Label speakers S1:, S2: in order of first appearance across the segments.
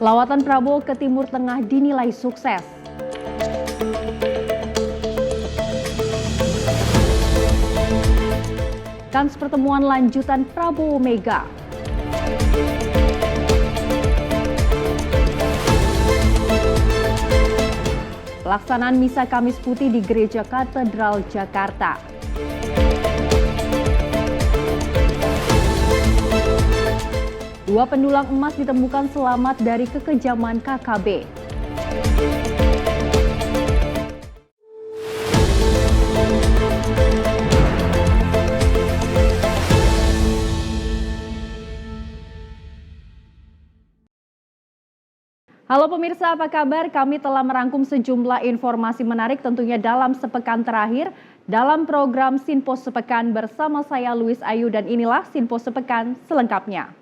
S1: Lawatan Prabowo ke Timur Tengah dinilai sukses. Kans pertemuan lanjutan Prabowo Mega. Pelaksanaan Misa Kamis Putih di Gereja Katedral Jakarta. Dua pendulang emas ditemukan selamat dari kekejaman KKB. Halo pemirsa, apa kabar? Kami telah merangkum sejumlah informasi menarik tentunya dalam sepekan terakhir dalam program Sinpos Sepekan bersama saya Luis Ayu dan inilah Sinpos Sepekan selengkapnya.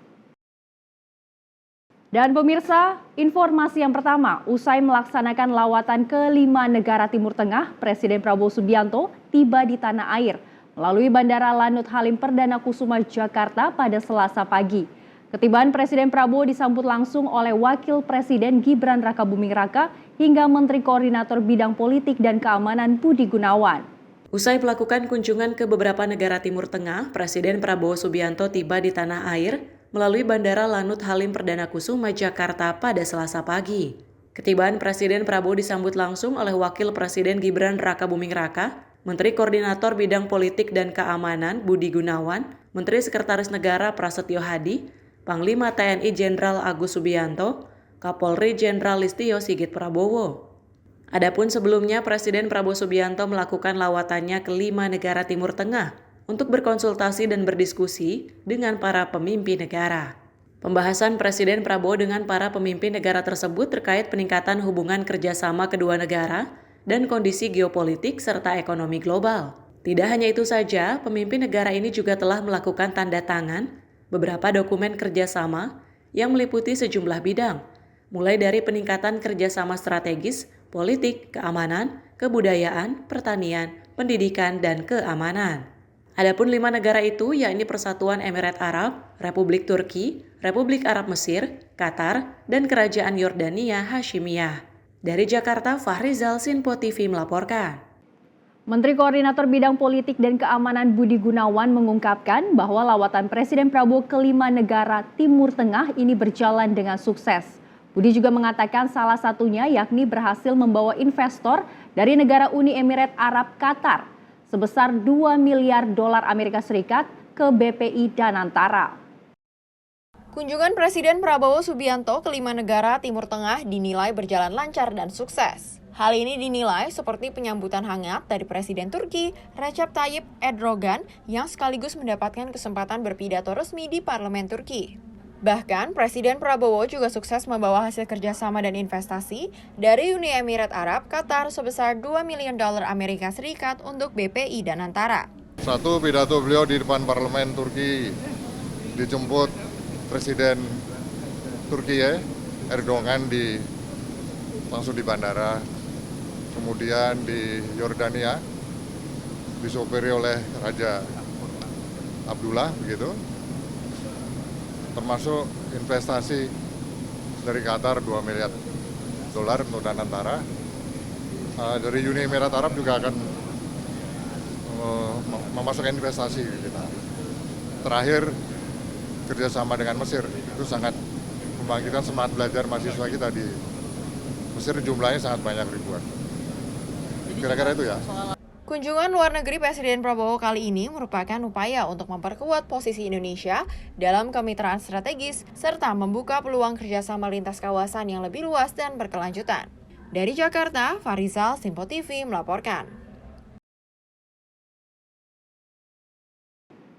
S1: Dan pemirsa, informasi yang pertama, usai melaksanakan lawatan ke 5 negara Timur Tengah, Presiden Prabowo Subianto tiba di tanah air melalui Bandara Lanut Halim Perdana Kusuma Jakarta pada Selasa pagi. Ketibaan Presiden Prabowo disambut langsung oleh Wakil Presiden Gibran Rakabuming Raka hingga Menteri Koordinator Bidang Politik dan Keamanan Budi Gunawan.
S2: Usai melakukan kunjungan ke beberapa negara Timur Tengah, Presiden Prabowo Subianto tiba di tanah air melalui Bandara Lanut Halim Perdana Kusuma Jakarta pada Selasa pagi. Ketibaan Presiden Prabowo disambut langsung oleh Wakil Presiden Gibran Rakabuming Raka, Menteri Koordinator Bidang Politik dan Keamanan Budi Gunawan, Menteri Sekretaris Negara Prasetyo Hadi, Panglima TNI Jenderal Agus Subianto, Kapolri Jenderal Listio Sigit Prabowo. Adapun sebelumnya Presiden Prabowo Subianto melakukan lawatannya ke 5 negara Timur Tengah untuk berkonsultasi dan berdiskusi dengan para pemimpin negara. Pembahasan Presiden Prabowo dengan para pemimpin negara tersebut terkait peningkatan hubungan kerjasama kedua negara dan kondisi geopolitik serta ekonomi global. Tidak hanya itu saja, pemimpin negara ini juga telah melakukan tanda tangan beberapa dokumen kerjasama yang meliputi sejumlah bidang, mulai dari peningkatan kerjasama strategis, politik, keamanan, kebudayaan, pertanian, pendidikan, dan keamanan. Adapun 5 negara itu yakni Persatuan Emirat Arab, Republik Turki, Republik Arab Mesir, Qatar, dan Kerajaan Yordania Hashimiyah. Dari Jakarta, Fahrizal, Sinpo TV melaporkan.
S1: Menteri Koordinator Bidang Politik dan Keamanan Budi Gunawan mengungkapkan bahwa lawatan Presiden Prabowo ke 5 negara Timur Tengah ini berjalan dengan sukses. Budi juga mengatakan salah satunya yakni berhasil membawa investor dari negara Uni Emirat Arab Qatar sebesar 2 miliar dolar Amerika Serikat ke BPI Danantara.
S3: Kunjungan Presiden Prabowo Subianto ke 5 negara Timur Tengah dinilai berjalan lancar dan sukses. Hal ini dinilai seperti penyambutan hangat dari Presiden Turki Recep Tayyip Erdogan yang sekaligus mendapatkan kesempatan berpidato resmi di Parlemen Turki. Bahkan Presiden Prabowo juga sukses membawa hasil kerjasama dan investasi dari Uni Emirat Arab Qatar sebesar 2 miliar dolar Amerika Serikat untuk BPI Danantara.
S4: Satu pidato beliau di depan Parlemen Turki, dijemput Presiden Turki Erdogan langsung di bandara, kemudian di Yordania disopiri oleh Raja Abdullah begitu. Termasuk investasi dari Qatar 2 miliar dolar untuk Danantara. Dari Uni Emirat Arab juga akan memasukkan investasi kita. Terakhir kerjasama dengan Mesir itu sangat membangkitkan semangat belajar mahasiswa kita di Mesir, jumlahnya sangat banyak ribuan. Kira-kira itu ya.
S3: Kunjungan luar negeri Presiden Prabowo kali ini merupakan upaya untuk memperkuat posisi Indonesia dalam kemitraan strategis serta membuka peluang kerjasama lintas kawasan yang lebih luas dan berkelanjutan. Dari Jakarta, Fahrizal, Sinpo TV melaporkan.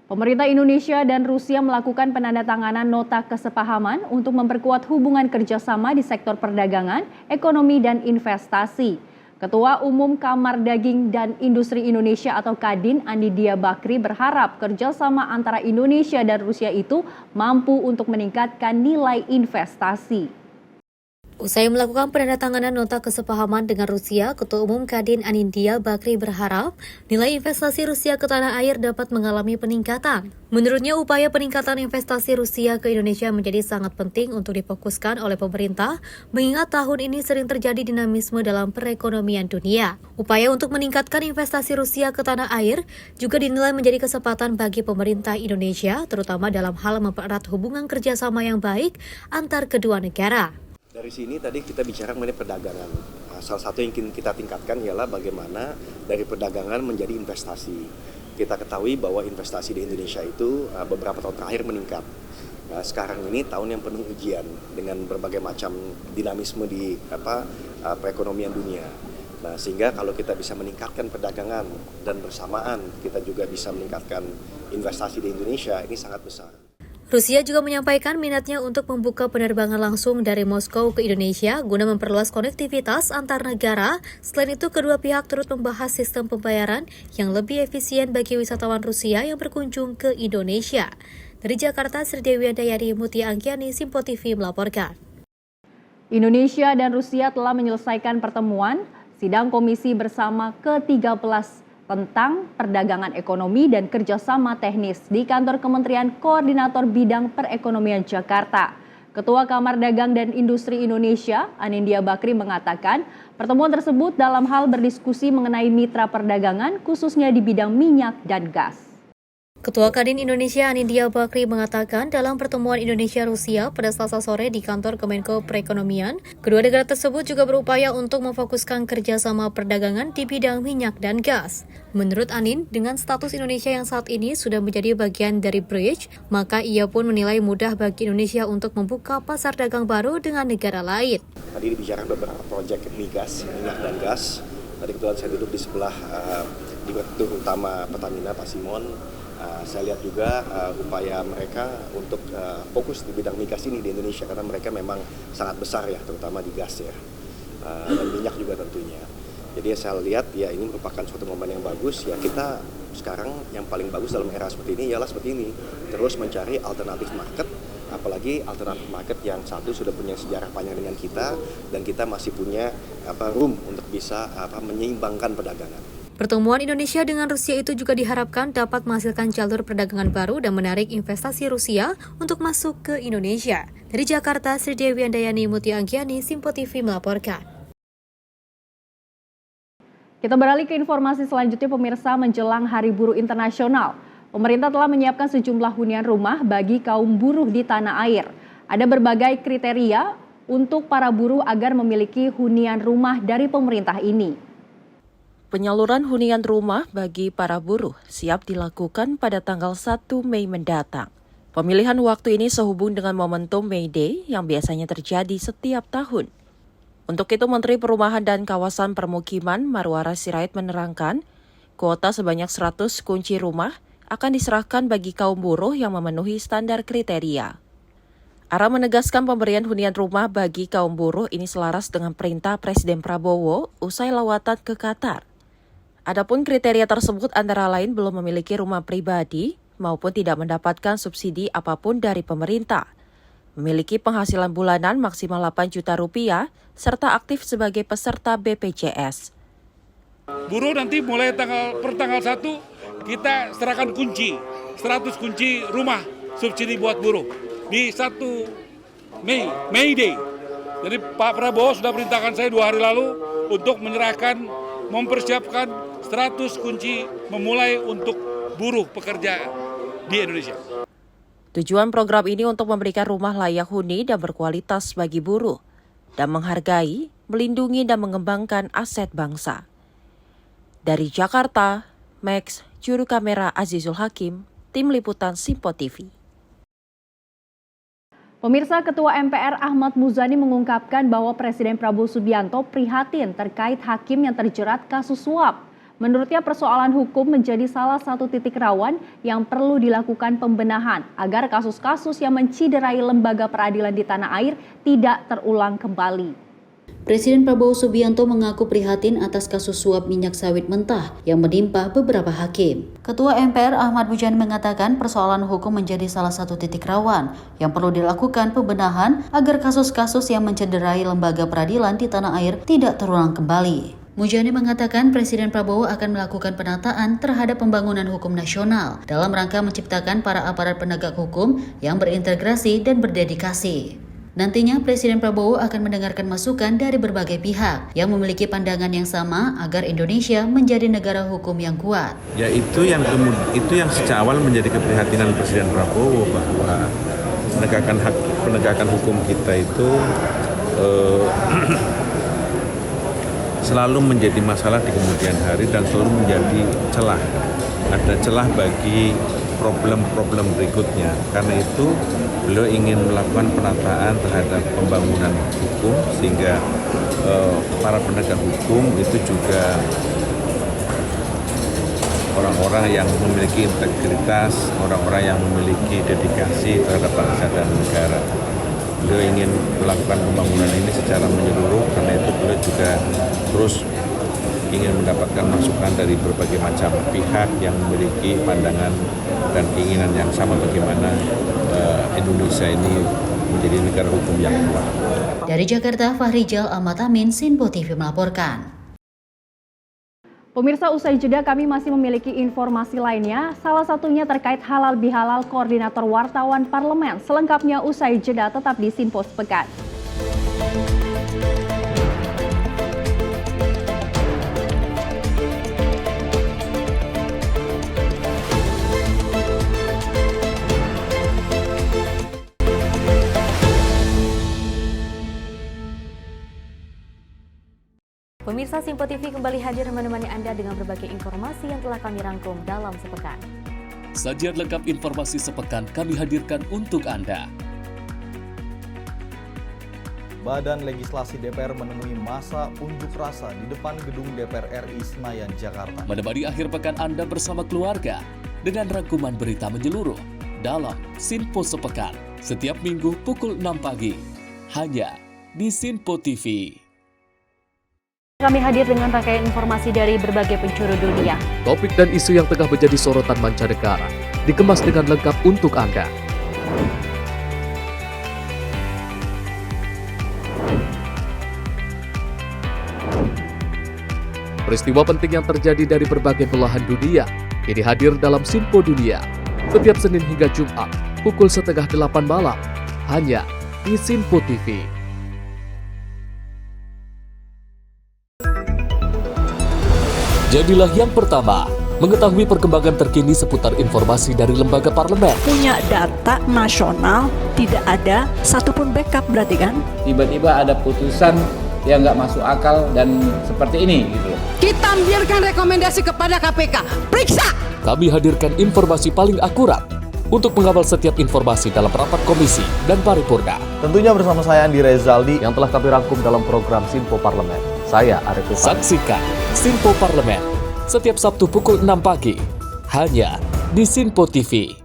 S1: Pemerintah Indonesia dan Rusia melakukan penandatanganan nota kesepahaman untuk memperkuat hubungan kerjasama di sektor perdagangan, ekonomi, dan investasi. Ketua Umum Kamar Daging dan Industri Indonesia atau Kadin Andi Dia Bakri berharap kerjasama antara Indonesia dan Rusia itu mampu untuk meningkatkan nilai investasi.
S5: Usai melakukan penandatanganan nota kesepahaman dengan Rusia, Ketua Umum Kadin Anindya Bakri berharap nilai investasi Rusia ke tanah air dapat mengalami peningkatan. Menurutnya, upaya peningkatan investasi Rusia ke Indonesia menjadi sangat penting untuk difokuskan oleh pemerintah, mengingat tahun ini sering terjadi dinamisme dalam perekonomian dunia. Upaya untuk meningkatkan investasi Rusia ke tanah air juga dinilai menjadi kesempatan bagi pemerintah Indonesia, terutama dalam hal mempererat hubungan kerjasama yang baik antar kedua negara.
S6: Dari sini tadi kita bicara mengenai perdagangan. Salah satu yang ingin kita tingkatkan ialah bagaimana dari perdagangan menjadi investasi. Kita ketahui bahwa investasi di Indonesia itu beberapa tahun terakhir meningkat. Sekarang ini tahun yang penuh ujian dengan berbagai macam dinamisme di perekonomian dunia. Nah, sehingga kalau kita bisa meningkatkan perdagangan dan bersamaan kita juga bisa meningkatkan investasi di Indonesia, ini sangat besar.
S5: Rusia juga menyampaikan minatnya untuk membuka penerbangan langsung dari Moskow ke Indonesia guna memperluas konektivitas antar negara. Selain itu, kedua pihak turut membahas sistem pembayaran yang lebih efisien bagi wisatawan Rusia yang berkunjung ke Indonesia. Dari Jakarta, Sri Dewi Andayani, Mutia Angkiani, Simpo TV melaporkan.
S1: Indonesia dan Rusia telah menyelesaikan pertemuan sidang komisi bersama ke-13 tentang perdagangan ekonomi dan kerjasama teknis di kantor Kementerian Koordinator Bidang Perekonomian Jakarta. Ketua Kamar Dagang dan Industri Indonesia, Anindya Bakri mengatakan, pertemuan tersebut dalam hal berdiskusi mengenai mitra perdagangan khususnya di bidang minyak dan gas.
S5: Ketua Kadin Indonesia Anindya Bakri mengatakan dalam pertemuan Indonesia-Rusia pada Selasa sore di kantor Kemenko Perekonomian, kedua negara tersebut juga berupaya untuk memfokuskan kerjasama perdagangan di bidang minyak dan gas. Menurut Anin, dengan status Indonesia yang saat ini sudah menjadi bagian dari BRICS, maka ia pun menilai mudah bagi Indonesia untuk membuka pasar dagang baru dengan negara lain.
S6: Tadi dibicarakan beberapa proyek migas, minyak dan gas. Tadi kebetulan saya duduk di sebelah Direktur Utama Pertamina, Pak Simon. Saya lihat juga upaya mereka untuk fokus di bidang migas ini di Indonesia karena mereka memang sangat besar ya, terutama di gas ya, dan minyak juga tentunya. Jadi saya lihat ya ini merupakan suatu momen yang bagus ya, kita sekarang yang paling bagus dalam era seperti ini ialah seperti ini, terus mencari alternatif market, apalagi alternatif market yang satu sudah punya sejarah panjang dengan kita dan kita masih punya room untuk bisa menyeimbangkan perdagangan.
S5: Pertemuan Indonesia dengan Rusia itu juga diharapkan dapat menghasilkan jalur perdagangan baru dan menarik investasi Rusia untuk masuk ke Indonesia. Dari Jakarta, Sri Dewi Andayani, Mutia Angkiani, Simpo TV melaporkan.
S1: Kita beralih ke informasi selanjutnya, pemirsa. Menjelang Hari Buruh Internasional, pemerintah telah menyiapkan sejumlah hunian rumah bagi kaum buruh di tanah air. Ada berbagai kriteria untuk para buruh agar memiliki hunian rumah dari pemerintah ini.
S7: Penyaluran hunian rumah bagi para buruh siap dilakukan pada tanggal 1 Mei mendatang. Pemilihan waktu ini sehubung dengan momentum May Day yang biasanya terjadi setiap tahun. Untuk itu, Menteri Perumahan dan Kawasan Permukiman Marwara Sirait menerangkan, kuota sebanyak 100 kunci rumah akan diserahkan bagi kaum buruh yang memenuhi standar kriteria. Ara menegaskan pemberian hunian rumah bagi kaum buruh ini selaras dengan perintah Presiden Prabowo usai lawatan ke Qatar. Adapun kriteria tersebut antara lain belum memiliki rumah pribadi maupun tidak mendapatkan subsidi apapun dari pemerintah, memiliki penghasilan bulanan maksimal 8 juta rupiah, serta aktif sebagai peserta BPJS.
S8: Buruh nanti mulai per tanggal 1 kita serahkan kunci, 100 kunci rumah subsidi buat buruh di 1 Mei, May Day. Jadi Pak Prabowo sudah perintahkan saya 2 hari lalu untuk mempersiapkan 100 kunci memulai untuk buruh pekerja di Indonesia.
S7: Tujuan program ini untuk memberikan rumah layak huni dan berkualitas bagi buruh, dan menghargai, melindungi dan mengembangkan aset bangsa. Dari Jakarta, Max, juru kamera Azizul Hakim, tim liputan Simpo TV.
S1: Pemirsa, Ketua MPR Ahmad Muzani mengungkapkan bahwa Presiden Prabowo Subianto prihatin terkait hakim yang terjerat kasus suap. Menurutnya persoalan hukum menjadi salah satu titik rawan yang perlu dilakukan pembenahan agar kasus-kasus yang menciderai lembaga peradilan di tanah air tidak terulang kembali.
S9: Presiden Prabowo Subianto mengaku prihatin atas kasus suap minyak sawit mentah yang menimpa beberapa hakim. Ketua MPR Ahmad Muzani mengatakan persoalan hukum menjadi salah satu titik rawan yang perlu dilakukan pembenahan agar kasus-kasus yang mencederai lembaga peradilan di tanah air tidak terulang kembali. Muzani mengatakan Presiden Prabowo akan melakukan penataan terhadap pembangunan hukum nasional dalam rangka menciptakan para aparat penegak hukum yang berintegrasi dan berdedikasi. Nantinya Presiden Prabowo akan mendengarkan masukan dari berbagai pihak yang memiliki pandangan yang sama agar Indonesia menjadi negara hukum yang kuat.
S10: Ya itu yang sejak awal menjadi keprihatinan Presiden Prabowo bahwa penegakan hukum kita itu selalu menjadi masalah di kemudian hari dan selalu menjadi celah. Ada celah bagi problem-problem berikutnya. Karena itu beliau ingin melakukan penataan terhadap pembangunan hukum sehingga para penegak hukum itu juga orang-orang yang memiliki integritas, orang-orang yang memiliki dedikasi terhadap bangsa dan negara. Beliau ingin melakukan pembangunan ini secara menyeluruh, karena itu beliau juga terus ingin mendapatkan masukan dari berbagai macam pihak yang memiliki pandangan dan keinginan yang sama bagaimana Indonesia ini menjadi negara hukum yang kuat.
S9: Dari Jakarta, Fahrijal Ahmad Amin, Sinpo TV melaporkan.
S1: Pemirsa, usai jeda kami masih memiliki informasi lainnya, salah satunya terkait halal bihalal Koordinator Wartawan Parlemen. Selengkapnya usai jeda, tetap di Sinpo Sepekan.
S5: Pemirsa, Sinpo TV kembali hadir menemani Anda dengan berbagai informasi yang telah kami rangkum dalam sepekan.
S11: Sajian lengkap informasi sepekan kami hadirkan untuk Anda.
S12: Badan Legislasi DPR menemui masa unjuk rasa di depan gedung DPR RI Senayan, Jakarta.
S11: Menemani akhir pekan Anda bersama keluarga dengan rangkuman berita menyeluruh dalam Sinpo Sepekan setiap minggu pukul 6 pagi hanya di Sinpo TV.
S5: Kami hadir dengan rangkaian informasi dari berbagai penjuru dunia.
S11: Topik dan isu yang tengah menjadi sorotan mancanegara dikemas dengan lengkap untuk Anda. Peristiwa penting yang terjadi dari berbagai belahan dunia kini hadir dalam Sinpo Dunia setiap Senin hingga Jumat pukul 7:30 malam hanya di Sinpo TV. Jadilah yang pertama mengetahui perkembangan terkini seputar informasi dari lembaga parlemen.
S13: Punya data nasional, tidak ada satupun backup berarti kan?
S14: Tiba-tiba ada putusan yang nggak masuk akal dan seperti ini gitu.
S13: Kita biarkan rekomendasi kepada KPK, periksa!
S11: Kami hadirkan informasi paling akurat untuk mengawal setiap informasi dalam rapat komisi dan paripurna.
S12: Tentunya bersama saya Andi Rezaldi
S11: yang telah kami rangkum dalam program Sinpo Parlemen. Saya Arif Rifan. Saksikan Sinpo Parlemen setiap Sabtu pukul 6 pagi hanya di Sinpo TV.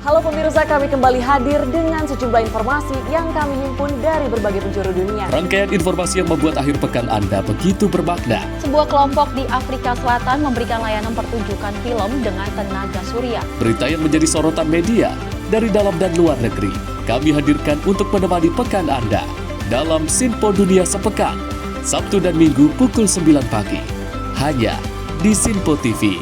S7: Halo pemirsa, kami kembali hadir dengan sejumlah informasi yang kami himpun dari berbagai penjuru dunia.
S11: Rangkaian informasi yang membuat akhir pekan Anda begitu bermakna.
S1: Sebuah kelompok di Afrika Selatan memberikan layanan pertunjukan film dengan tenaga surya.
S11: Berita yang menjadi sorotan media dari dalam dan luar negeri kami hadirkan untuk menemani pekan Anda dalam Sinpo Dunia Sepekan, Sabtu dan Minggu pukul 9 pagi, hanya di Sinpo TV.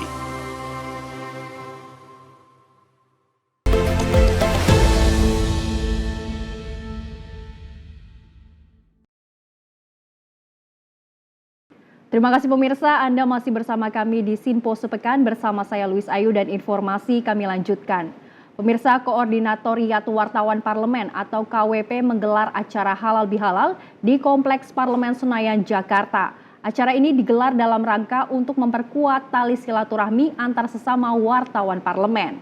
S1: Terima kasih pemirsa, Anda masih bersama kami di Sinpo Sepekan bersama saya Luis Ayu dan informasi kami lanjutkan. Pemirsa, Koordinatoriat Wartawan Parlemen atau KWP menggelar acara halal bihalal di Kompleks Parlemen Senayan, Jakarta. Acara ini digelar dalam rangka untuk memperkuat tali silaturahmi antar sesama wartawan parlemen.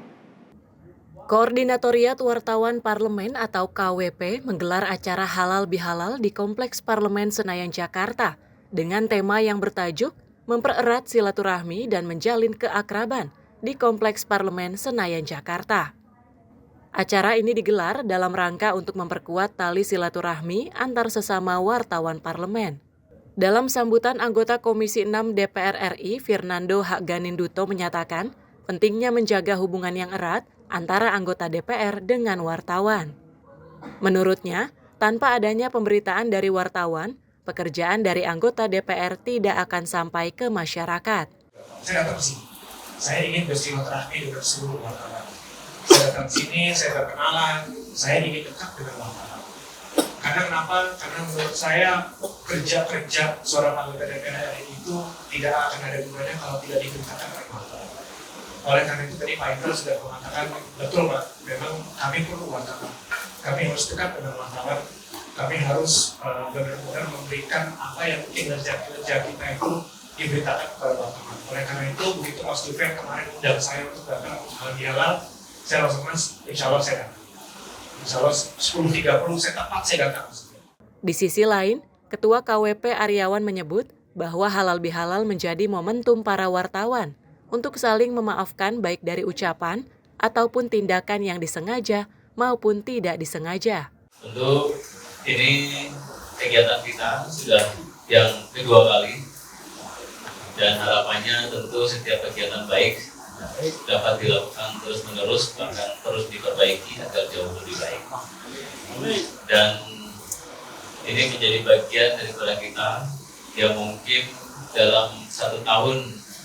S2: Koordinatoriat Wartawan Parlemen atau KWP menggelar acara halal bihalal di Kompleks Parlemen Senayan, Jakarta dengan tema yang bertajuk mempererat silaturahmi dan menjalin keakraban di Kompleks Parlemen Senayan, Jakarta. Acara ini digelar dalam rangka untuk memperkuat tali silaturahmi antar sesama wartawan parlemen. Dalam sambutan anggota Komisi 6 DPR RI, Fernando Hagganinduto menyatakan pentingnya menjaga hubungan yang erat antara anggota DPR dengan wartawan. Menurutnya, tanpa adanya pemberitaan dari wartawan, pekerjaan dari anggota DPR tidak akan sampai ke masyarakat.
S15: Saya datang ke sini, saya ingin bersilaturahmi dengan seluruh wartawan. Saya datang ke sini, saya berkenalan, saya ingin dekat dengan wartawan. Karena kenapa? Karena menurut saya kerja seorang anggota DPR RI itu tidak akan ada gunanya kalau tidak diberitakan oleh wartawan. Oleh karena itu tadi Pak Indra sudah mengatakan, betul Pak, memang kami perlu wartawan. Kami harus dekat dengan wartawan. Kami harus benar-benar memberikan apa yang kinerja kita itu diberitakan kepada wartawan. Oleh karena itu, begitu Mas Dufer kemarin undang saya untuk datang di halal, saya langsung Mas, insya Allah saya datang. Insya Allah 10.30 saya datang.
S2: Di sisi lain, Ketua KWP Aryawan menyebut bahwa halal bihalal menjadi momentum para wartawan untuk saling memaafkan baik dari ucapan ataupun tindakan yang disengaja maupun tidak disengaja.
S16: Tentu ini kegiatan kita sudah yang kedua kali dan harapannya tentu setiap kegiatan baik dapat dilakukan terus-menerus, bahkan terus diperbaiki agar jauh lebih baik. Dan ini menjadi bagian daripada kita yang mungkin dalam 1 tahun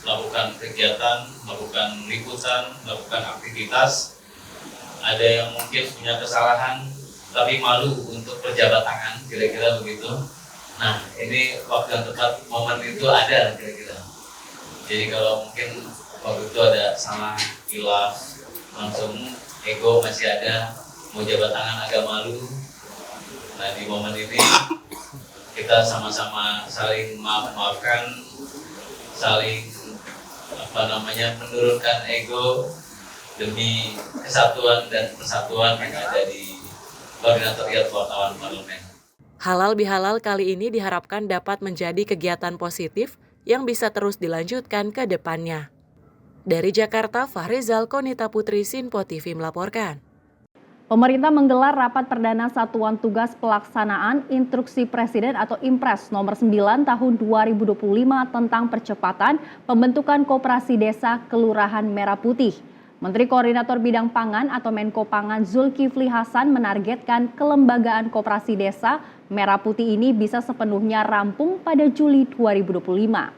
S16: melakukan kegiatan, melakukan liputan, melakukan aktivitas, ada yang mungkin punya kesalahan tapi malu untuk berjabat tangan, kira-kira begitu. Nah, ini waktu yang tepat, momen itu ada kira-kira. Jadi kalau mungkin waktu itu ada salah, hilaf, langsung ego masih ada, mau jabat tangan agak malu. Nah, di momen ini kita sama-sama saling maaf-maafkan, saling menurunkan ego demi kesatuan dan persatuan yang ada di Koordinatoriat Wartawan Parlemen.
S2: Halal bihalal kali ini diharapkan dapat menjadi kegiatan positif yang bisa terus dilanjutkan ke depannya. Dari Jakarta, Fahrizal Konita Putri, Sinpo TV melaporkan.
S1: Pemerintah menggelar rapat perdana Satuan Tugas Pelaksanaan Instruksi Presiden atau Impres nomor 9 tahun 2025 tentang percepatan pembentukan koperasi desa Kelurahan Merah Putih. Menteri Koordinator Bidang Pangan atau Menko Pangan Zulkifli Hasan menargetkan kelembagaan koperasi desa Merah Putih ini bisa sepenuhnya rampung pada Juli 2025.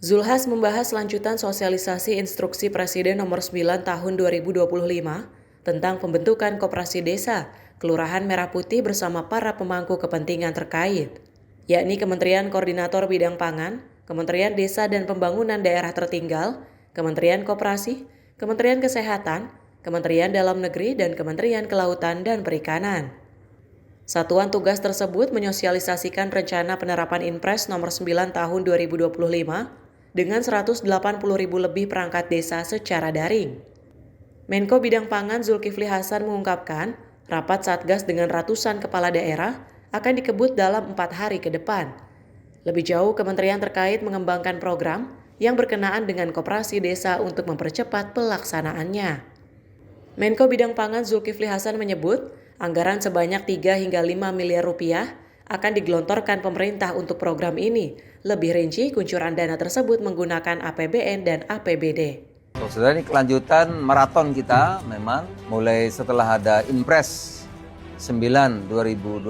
S2: Zulhas membahas lanjutan sosialisasi Instruksi Presiden nomor 9 tahun 2025 tentang pembentukan koperasi desa Kelurahan Merah Putih bersama para pemangku kepentingan terkait, yakni Kementerian Koordinator Bidang Pangan, Kementerian Desa dan Pembangunan Daerah Tertinggal, Kementerian Koperasi, Kementerian Kesehatan, Kementerian Dalam Negeri, dan Kementerian Kelautan dan Perikanan. Satuan tugas tersebut menyosialisasikan rencana penerapan Impres nomor 9 tahun 2025 dengan 180.000 lebih perangkat desa secara daring. Menko Bidang Pangan Zulkifli Hasan mengungkapkan, rapat Satgas dengan ratusan kepala daerah akan dikebut dalam 4 hari ke depan. Lebih jauh, kementerian terkait mengembangkan program yang berkenaan dengan koperasi desa untuk mempercepat pelaksanaannya. Menko Bidang Pangan Zulkifli Hasan menyebut, anggaran sebanyak 3 hingga 5 miliar rupiah akan digelontorkan pemerintah untuk program ini. Lebih rinci, kucuran dana tersebut menggunakan APBN dan APBD.
S17: Saudara, ini kelanjutan maraton kita memang mulai setelah ada Impres 9 2025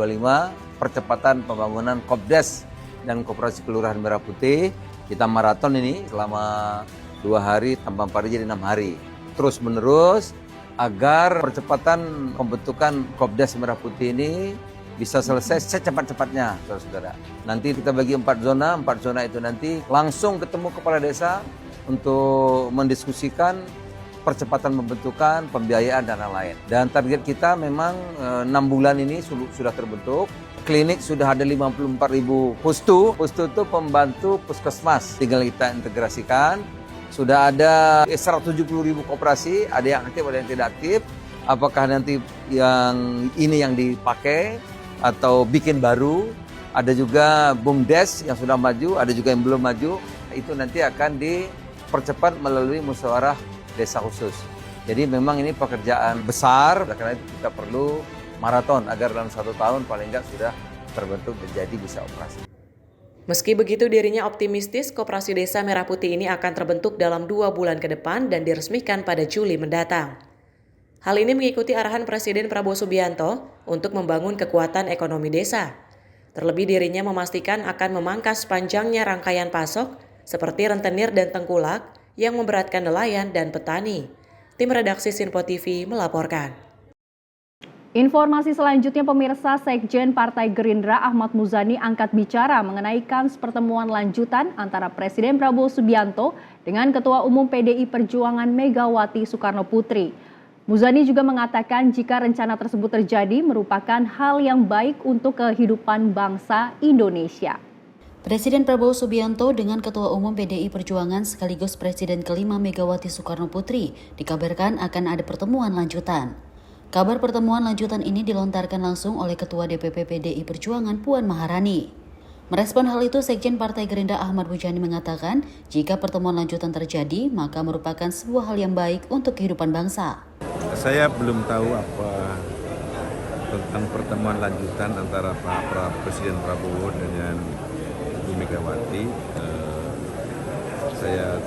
S17: percepatan pembangunan Kopdes dan Koperasi Kelurahan Merah Putih. Kita maraton ini selama 2 hari tambah 4 hari jadi 6 hari. Terus menerus agar percepatan pembentukan Kopdes Merah Putih ini bisa selesai secepat-cepatnya, saudara-saudara. Nanti kita bagi 4 zona itu nanti langsung ketemu kepala desa untuk mendiskusikan percepatan pembentukan, pembiayaan, dan lain-lain. Dan target kita memang 6 bulan ini sudah terbentuk. Klinik sudah ada 54.000 pustu. Pustu itu pembantu puskesmas. Tinggal kita integrasikan. Sudah ada 170.000 koperasi, ada yang aktif, ada yang tidak aktif. Apakah nanti yang ini yang dipakai atau bikin baru? Ada juga BUMDes yang sudah maju, ada juga yang belum maju. Itu nanti akan dipercepat melalui musyawarah desa khusus. Jadi memang ini pekerjaan besar, karena itu kita perlu maraton agar dalam 1 tahun paling enggak sudah terbentuk menjadi bisa operasi.
S2: Meski begitu, dirinya optimistis Koperasi Desa Merah Putih ini akan terbentuk dalam 2 bulan ke depan dan diresmikan pada Juli mendatang. Hal ini mengikuti arahan Presiden Prabowo Subianto untuk membangun kekuatan ekonomi desa. Terlebih dirinya memastikan akan memangkas panjangnya rangkaian pasok seperti rentenir dan tengkulak yang memberatkan nelayan dan petani. Tim redaksi Sinpo TV melaporkan.
S1: Informasi selanjutnya, pemirsa, Sekjen Partai Gerindra Ahmad Muzani angkat bicara mengenai kans pertemuan lanjutan antara Presiden Prabowo Subianto dengan Ketua Umum PDI Perjuangan Megawati Soekarno Putri. Muzani juga mengatakan jika rencana tersebut terjadi merupakan hal yang baik untuk kehidupan bangsa Indonesia.
S9: Presiden Prabowo Subianto dengan Ketua Umum PDI Perjuangan sekaligus Presiden kelima Megawati Soekarno Putri dikabarkan akan ada pertemuan lanjutan. Kabar pertemuan lanjutan ini dilontarkan langsung oleh Ketua DPP PDI Perjuangan Puan Maharani. Merespon hal itu, Sekjen Partai Gerindra Ahmad Muzani mengatakan jika pertemuan lanjutan terjadi maka merupakan sebuah hal yang baik untuk kehidupan bangsa.
S10: Saya belum tahu apa tentang pertemuan lanjutan antara Pak Presiden Prabowo dengan Ibu Megawati. Saya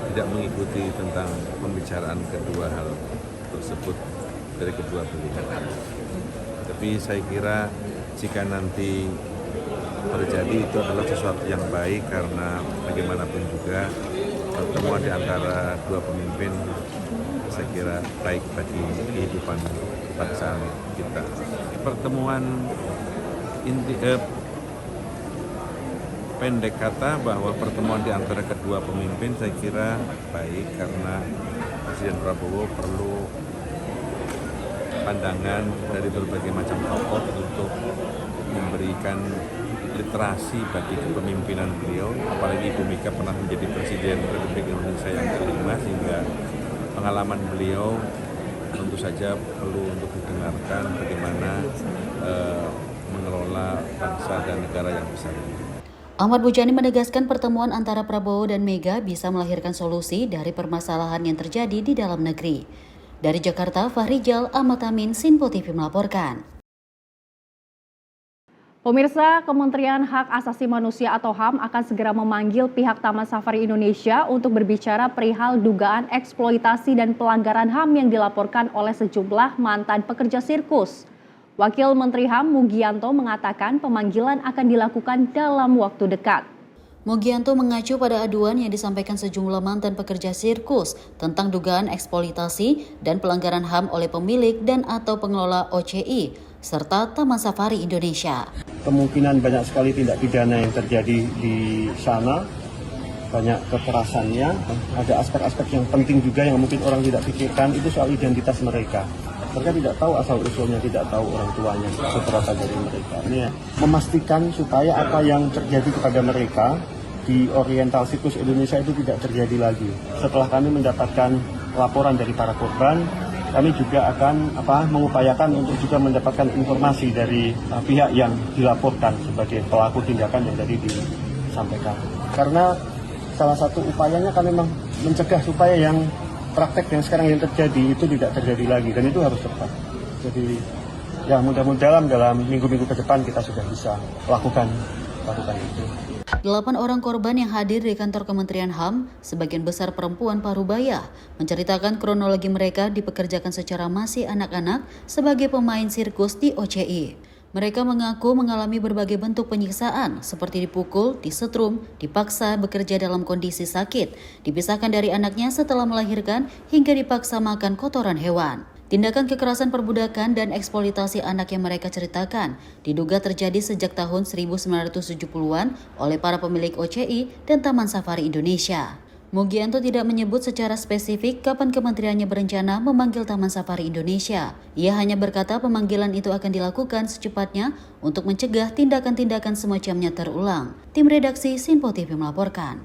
S10: tidak mengikuti tentang pembicaraan kedua hal tersebut dari kedua beliau. Tapi saya kira jika nanti terjadi itu adalah sesuatu yang baik karena bagaimanapun juga pertemuan di antara dua pemimpin saya kira baik bagi kehidupan bangsa kita. Pertemuan pendek kata bahwa pertemuan di antara kedua pemimpin saya kira baik karena Presiden Prabowo perlu pandangan dari berbagai macam tokoh untuk memberikan literasi bagi kepemimpinan beliau, apalagi Ibu Mega pernah menjadi Presiden Republik Indonesia yang kelima sehingga pengalaman beliau tentu saja perlu untuk didengarkan bagaimana mengelola bangsa dan negara yang besar ini.
S9: Ahmad Muzani menegaskan pertemuan antara Prabowo dan Mega bisa melahirkan solusi dari permasalahan yang terjadi di dalam negeri. Dari Jakarta, Fahrijal Ahmad Amin, Sinpo TV melaporkan.
S1: Pemirsa, Kementerian Hak Asasi Manusia atau HAM akan segera memanggil pihak Taman Safari Indonesia untuk berbicara perihal dugaan eksploitasi dan pelanggaran HAM yang dilaporkan oleh sejumlah mantan pekerja sirkus. Wakil Menteri HAM Mugianto mengatakan pemanggilan akan dilakukan dalam waktu dekat.
S9: Mugianto mengacu pada aduan yang disampaikan sejumlah mantan pekerja sirkus tentang dugaan eksploitasi dan pelanggaran HAM oleh pemilik dan atau pengelola OCI serta Taman Safari Indonesia.
S18: Kemungkinan banyak sekali tindak pidana yang terjadi di sana, banyak kekerasannya, ada aspek-aspek yang penting juga yang mungkin orang tidak pikirkan, itu soal identitas mereka. Mereka tidak tahu asal-usulnya, tidak tahu orang tuanya, seberapa dari mereka. Ini ya, memastikan supaya apa yang terjadi kepada mereka di Oriental Sirkus Indonesia itu tidak terjadi lagi. Setelah kami mendapatkan laporan dari para korban, kami juga akan mengupayakan untuk juga mendapatkan informasi dari pihak yang dilaporkan sebagai pelaku tindakan yang tadi disampaikan. Karena salah satu upayanya kan memang mencegah supaya yang praktek yang sekarang yang terjadi itu tidak terjadi lagi, dan itu harus cepat. Jadi ya mudah-mudahan dalam minggu-minggu ke depan kita sudah bisa lakukan itu.
S9: 8 orang korban yang hadir di kantor Kementerian HAM, sebagian besar perempuan parubaya, menceritakan kronologi mereka dipekerjakan secara masih anak-anak sebagai pemain sirkus di OCI. Mereka mengaku mengalami berbagai bentuk penyiksaan seperti dipukul, disetrum, dipaksa bekerja dalam kondisi sakit, dipisahkan dari anaknya setelah melahirkan, hingga dipaksa makan kotoran hewan. Tindakan kekerasan perbudakan dan eksploitasi anak yang mereka ceritakan diduga terjadi sejak tahun 1970-an oleh para pemilik OCI dan Taman Safari Indonesia. Mugianto tidak menyebut secara spesifik kapan kementeriannya berencana memanggil Taman Safari Indonesia. Ia hanya berkata pemanggilan itu akan dilakukan secepatnya untuk mencegah tindakan-tindakan semacamnya terulang. Tim redaksi Sinpo TV melaporkan.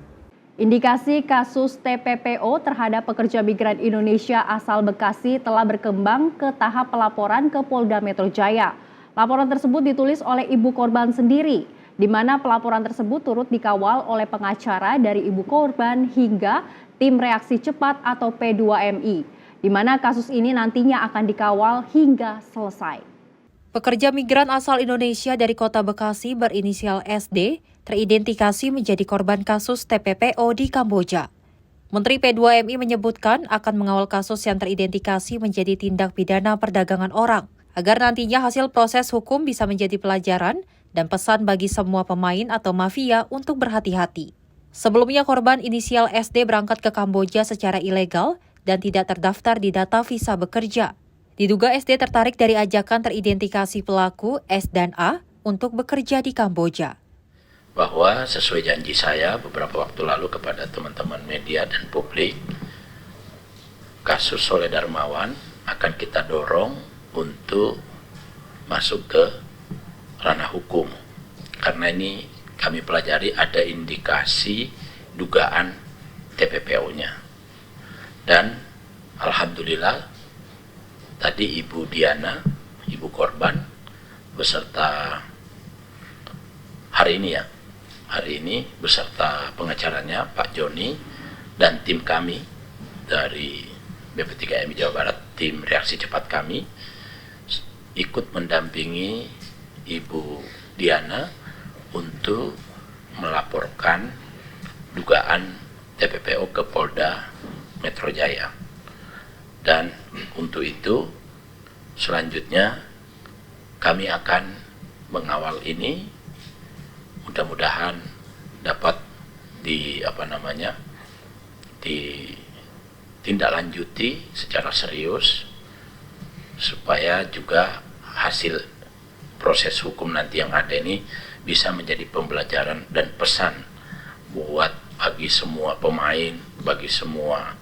S1: Indikasi kasus TPPO terhadap pekerja migran Indonesia asal Bekasi telah berkembang ke tahap pelaporan ke Polda Metro Jaya. Laporan tersebut ditulis oleh ibu korban sendiri, di mana pelaporan tersebut turut dikawal oleh pengacara dari ibu korban hingga tim reaksi cepat atau P2MI. di mana kasus ini nantinya akan dikawal hingga selesai.
S5: Pekerja migran asal Indonesia dari kota Bekasi berinisial SD teridentifikasi menjadi korban kasus TPPO di Kamboja. Menteri P2MI menyebutkan akan mengawal kasus yang teridentifikasi menjadi tindak pidana perdagangan orang, agar nantinya hasil proses hukum bisa menjadi pelajaran dan pesan bagi semua pemain atau mafia untuk berhati-hati. Sebelumnya korban inisial SD berangkat ke Kamboja secara ilegal dan tidak terdaftar di data visa bekerja. Diduga SD tertarik dari ajakan teridentifikasi pelaku S dan A untuk bekerja di Kamboja.
S19: Bahwa sesuai janji saya beberapa waktu lalu kepada teman-teman media dan publik, kasus Soleh Darmawan akan kita dorong untuk masuk ke ranah hukum. Karena ini kami pelajari ada indikasi dugaan TPPO-nya. Dan alhamdulillah tadi Ibu Diana, ibu korban, beserta hari ini beserta pengacaranya Pak Joni dan tim kami dari BP3MI Jawa Barat, tim reaksi cepat kami, ikut mendampingi Ibu Diana untuk melaporkan dugaan TPPO ke Polda Metro Jaya. Dan untuk itu selanjutnya kami akan mengawal ini, mudah-mudahan dapat ditindaklanjuti secara serius supaya juga hasil proses hukum nanti yang ada ini bisa menjadi pembelajaran dan pesan buat bagi semua pemain, bagi semua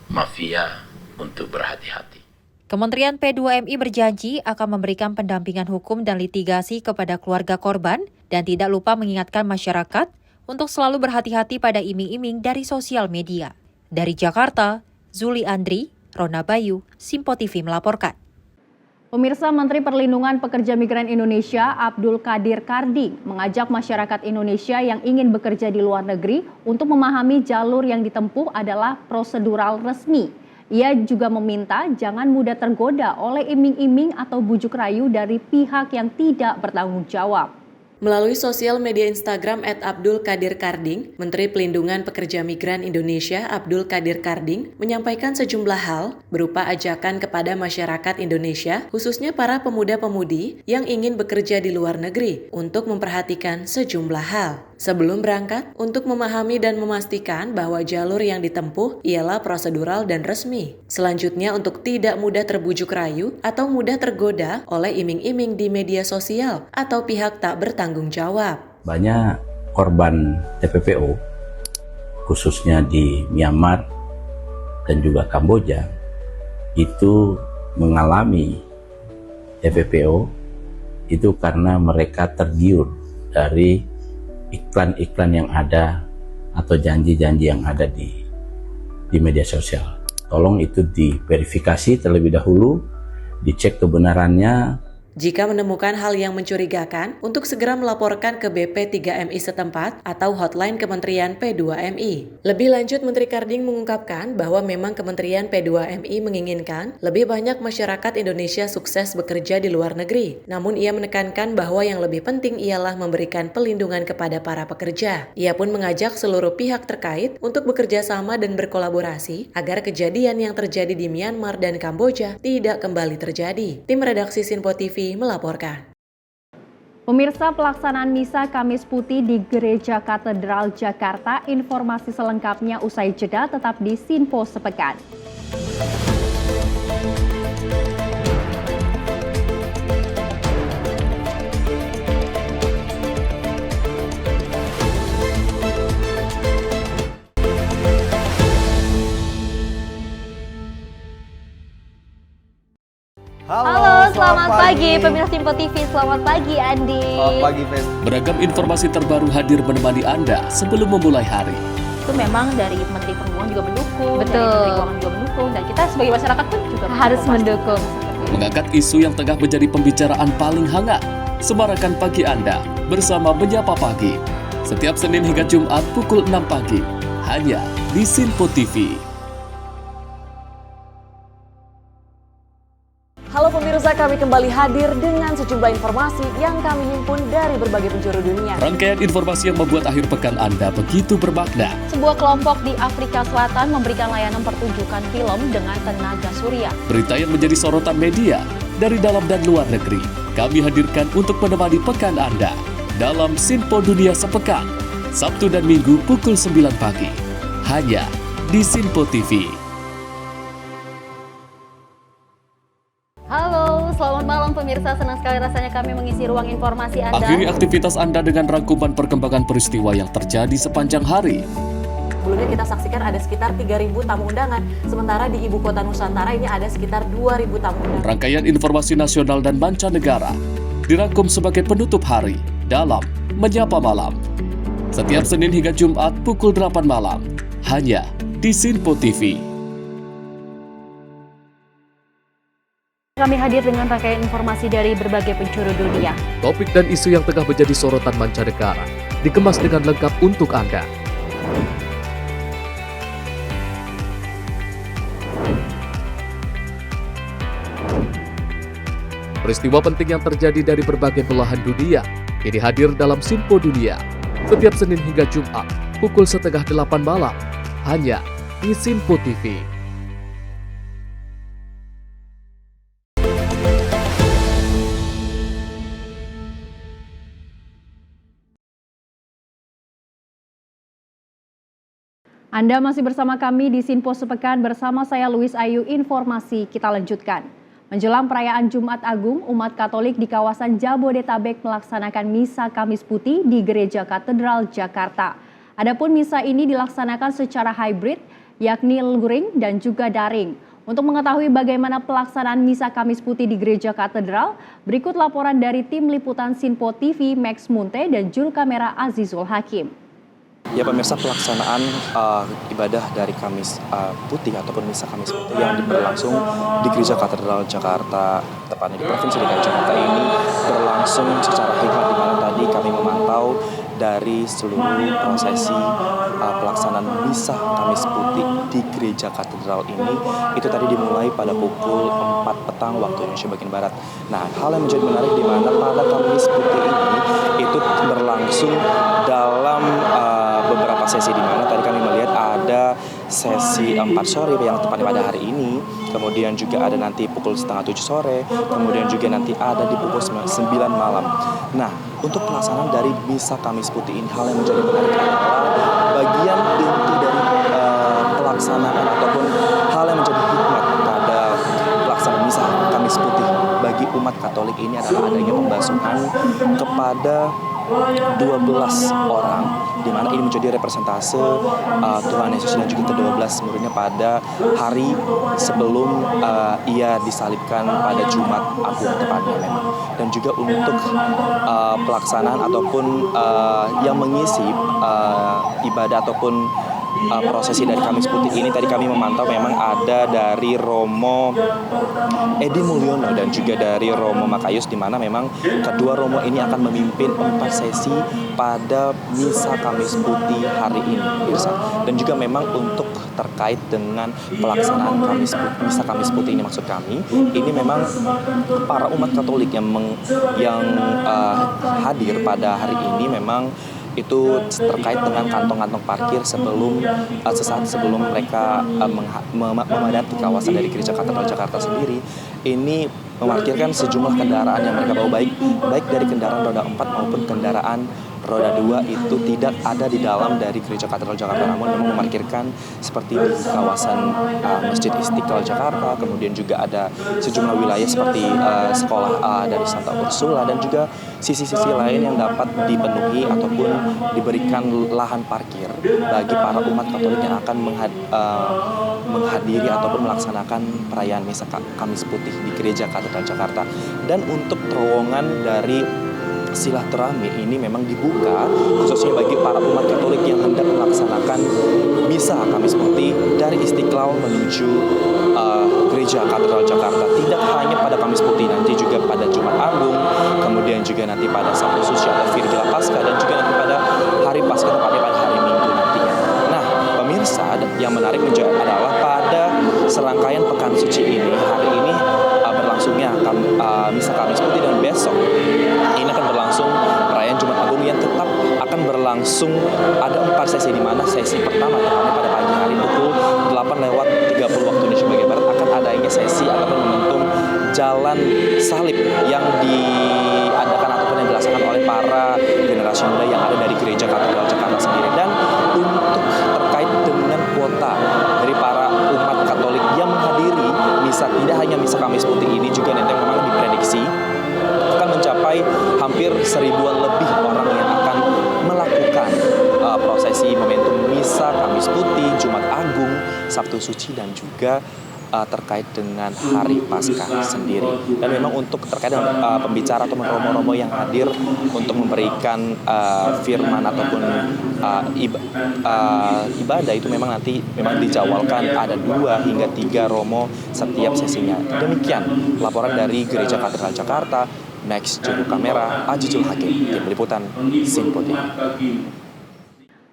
S19: mafia untuk berhati-hati.
S5: Kementerian P2MI berjanji akan memberikan pendampingan hukum dan litigasi kepada keluarga korban dan tidak lupa mengingatkan masyarakat untuk selalu berhati-hati pada iming-iming dari sosial media. Dari Jakarta, Zuli Andri, Rona Bayu, Simpo TV melaporkan.
S1: Pemirsa, Menteri Perlindungan Pekerja Migran Indonesia Abdul Qadir Karding mengajak masyarakat Indonesia yang ingin bekerja di luar negeri untuk memahami jalur yang ditempuh adalah prosedural resmi. Ia juga meminta jangan mudah tergoda oleh iming-iming atau bujuk rayu dari pihak yang tidak bertanggung jawab.
S2: Melalui sosial media Instagram @AbdulQadirKarding, Menteri Pelindungan Pekerja Migran Indonesia Abdul Qadir Karding menyampaikan sejumlah hal berupa ajakan kepada masyarakat Indonesia, khususnya para pemuda-pemudi yang ingin bekerja di luar negeri, untuk memperhatikan sejumlah hal. Sebelum berangkat, untuk memahami dan memastikan bahwa jalur yang ditempuh ialah prosedural dan resmi. Selanjutnya, untuk tidak mudah terbujuk rayu atau mudah tergoda oleh iming-iming di media sosial atau pihak tak bertanggung jawab.
S20: Banyak korban TPPO, khususnya di Myanmar dan juga Kamboja, itu mengalami TPPO itu karena mereka tergiur dari iklan-iklan yang ada atau janji-janji yang ada di media sosial. Tolong itu diverifikasi terlebih dahulu, dicek kebenarannya.
S2: Jika menemukan hal yang mencurigakan, untuk segera melaporkan ke BP3MI setempat atau hotline Kementerian P2MI. Lebih lanjut, Menteri Karding mengungkapkan bahwa memang Kementerian P2MI menginginkan lebih banyak masyarakat Indonesia sukses bekerja di luar negeri. Namun ia menekankan bahwa yang lebih penting ialah memberikan pelindungan kepada para pekerja. Ia pun mengajak seluruh pihak terkait untuk bekerja sama dan berkolaborasi agar kejadian yang terjadi di Myanmar dan Kamboja tidak kembali terjadi. Tim redaksi Sinpo TV melaporkan.
S1: Pemirsa, pelaksanaan misa Kamis Putih di Gereja Katedral Jakarta. Informasi selengkapnya usai jeda, tetap di Sinpo Sepekan.
S21: Halo, selamat pagi pemirsa Simpo TV. Selamat pagi Andi.
S12: Selamat pagi Fen.
S11: Beragam informasi terbaru hadir menemani Anda sebelum memulai hari.
S21: Itu memang dari Menteri Perhubungan juga mendukung,
S5: Betul.
S21: dari Menteri Keuangan juga mendukung, dan kita sebagai masyarakat pun juga harus mendukung.
S11: Mengangkat isu yang tengah menjadi pembicaraan paling hangat. Semarakan pagi Anda bersama Menyapa Pagi. Setiap Senin hingga Jumat pukul 6 pagi. Hanya di Sinpo TV.
S4: kami kembali hadir dengan sejumlah informasi yang kami himpun dari berbagai penjuru dunia.
S11: Rangkaian informasi yang membuat akhir pekan Anda begitu bermakna.
S1: Sebuah kelompok di Afrika Selatan memberikan layanan pertunjukan film dengan tenaga surya.
S11: Berita yang menjadi sorotan media dari dalam dan luar negeri, kami hadirkan untuk menemani pekan Anda dalam Sinpo Dunia Sepekan, Sabtu dan Minggu pukul 9 pagi, hanya di Sinpo TV.
S21: Halo, selamat malam pemirsa. Senang sekali rasanya kami mengisi ruang informasi Anda.
S11: Akhiri aktivitas Anda dengan rangkuman perkembangan peristiwa yang terjadi sepanjang hari.
S4: Sebelumnya kita saksikan ada sekitar 3.000 tamu undangan, sementara di Ibu Kota Nusantara ini ada sekitar 2.000 tamu undangan.
S11: Rangkaian informasi nasional dan mancanegara dirangkum sebagai penutup hari dalam Menyapa Malam. Setiap Senin hingga Jumat pukul 8 malam, hanya di Sinpo TV.
S1: Kami hadir dengan rangkaian informasi dari berbagai penjuru dunia.
S11: Topik dan isu yang tengah menjadi sorotan mancanegara dikemas dengan lengkap untuk Anda. Peristiwa penting yang terjadi dari berbagai belahan dunia ini hadir dalam Sinpo Dunia setiap Senin hingga Jumat pukul 7:30 malam, hanya di Sinpo TV.
S1: Anda masih bersama kami di Sinpo Sepekan bersama saya Luis Ayu. Informasi kita lanjutkan. Menjelang perayaan Jumat Agung, umat Katolik di kawasan Jabodetabek melaksanakan Misa Kamis Putih di Gereja Katedral Jakarta. Adapun misa ini dilaksanakan secara hybrid, yakni luring dan juga daring. Untuk mengetahui bagaimana pelaksanaan Misa Kamis Putih di Gereja Katedral, berikut laporan dari tim liputan Sinpo TV Max Munte dan juru kamera Azizul Hakim.
S22: Ya pemirsa, pelaksanaan ibadah dari Kamis Putih ataupun Misa Kamis Putih yang berlangsung di Gereja Katedral Jakarta, tepatnya di Provinsi DKI Jakarta ini berlangsung secara hikmat, di mana tadi kami memantau dari seluruh prosesi pelaksanaan Misa Kamis Putih di Gereja Katedral ini itu tadi dimulai pada pukul 4 petang waktu Indonesia bagian Barat. Nah, hal yang menjadi menarik di mana pada Kamis Putih ini itu berlangsung dalam beberapa sesi, di mana tadi kami melihat ada sesi 4 sore yang tepatnya pada hari ini, kemudian juga ada nanti pukul 6:30 sore, kemudian juga nanti ada di pukul 9 malam. Nah, untuk pelaksanaan dari Misa Kamis Putih ini, hal yang menjadi menarik adalah bagian inti dari pelaksanaan ataupun hal yang menjadi hikmat pada pelaksanaan Misa Kamis Putih bagi umat Katolik ini adalah adanya pembasuhan kepada 12 orang, di mana ini menjadi representase Tuhan Yesus dan juga ke-12 muridnya pada hari sebelum ia disalibkan pada Jumat Agung tepatnya memang. Dan juga untuk pelaksanaan ataupun yang mengisi ibadah ataupun prosesi dari Kamis Putih ini tadi kami memantau memang ada dari Romo Edi Mulyono dan juga dari Romo Makayus, di mana memang kedua Romo ini akan memimpin 4 sesi pada Misa Kamis Putih hari ini, pemirsa. Dan juga memang untuk terkait dengan pelaksanaan Misa Kamis Putih ini, maksud kami ini memang para umat Katolik yang hadir pada hari ini memang itu terkait dengan kantong-kantong parkir sesaat sebelum mereka memadati kawasan dari Gereja Katedral Jakarta sendiri. Ini memarkirkan sejumlah kendaraan yang mereka bawa, baik dari kendaraan roda 4 maupun kendaraan roda 2 itu tidak ada di dalam dari Gereja Katedral Jakarta, namun memang memarkirkan seperti di kawasan Masjid Istiqlal Jakarta, kemudian juga ada sejumlah wilayah seperti sekolah dari Santa Ursula dan juga sisi-sisi lain yang dapat dipenuhi ataupun diberikan lahan parkir bagi para umat Katolik yang akan menghadiri ataupun melaksanakan perayaan Misa Kamis Putih di Gereja Katedral Jakarta. Dan untuk terowongan dari silaturahmi ini memang dibuka khususnya bagi para umat Katolik yang hendak melaksanakan Misa Kamis Putih dari Istiqlal menuju Gereja Katedral Jakarta. Tidak hanya pada Kamis Putih, nanti juga pada Jumat Agung, kemudian juga nanti pada Sabtu Suci atau Virgila Paskah, dan juga nanti pada hari Paskah tepatnya pada hari Minggu nantinya. Nah, pemirsa, yang menarik adalah pada serangkaian Pekan Suci ini hari ini berlangsung berlangsungnya Misa Kamis Putih, dan besok ini akan berlangsung perayaan Jumat Agung yang tetap akan berlangsung. Ada 4 sesi, di mana sesi pertama tepatnya pada pagi hari pukul 8:30 waktu Indonesia bagian Barat akan adanya sesi ataupun momentum jalan salib yang diadakan ataupun yang dilaksanakan oleh para generasi muda yang ada dari Gereja Katedral Jakarta sendiri. Dan untuk terkait dengan kuota dari para umat Katolik yang menghadiri misa, tidak hanya Misa Kamis Putih ini, juga nanti memang diprediksi akan mencapai hampir 1000-an lebih orang yang akan melakukan prosesi momentum Misa Kamis Putih, Jumat Agung, Sabtu Suci, dan juga terkait dengan Hari Paskah sendiri. Dan memang untuk terkait dengan pembicara atau romo-romo yang hadir untuk memberikan firman ataupun ibadah itu memang nanti dijadwalkan ada 2 hingga 3 romo setiap sesinya. Demikian laporan dari Gereja Katedral Jakarta. Next juru kamera Ajijul Hakim, tim liputan Sinpo TV.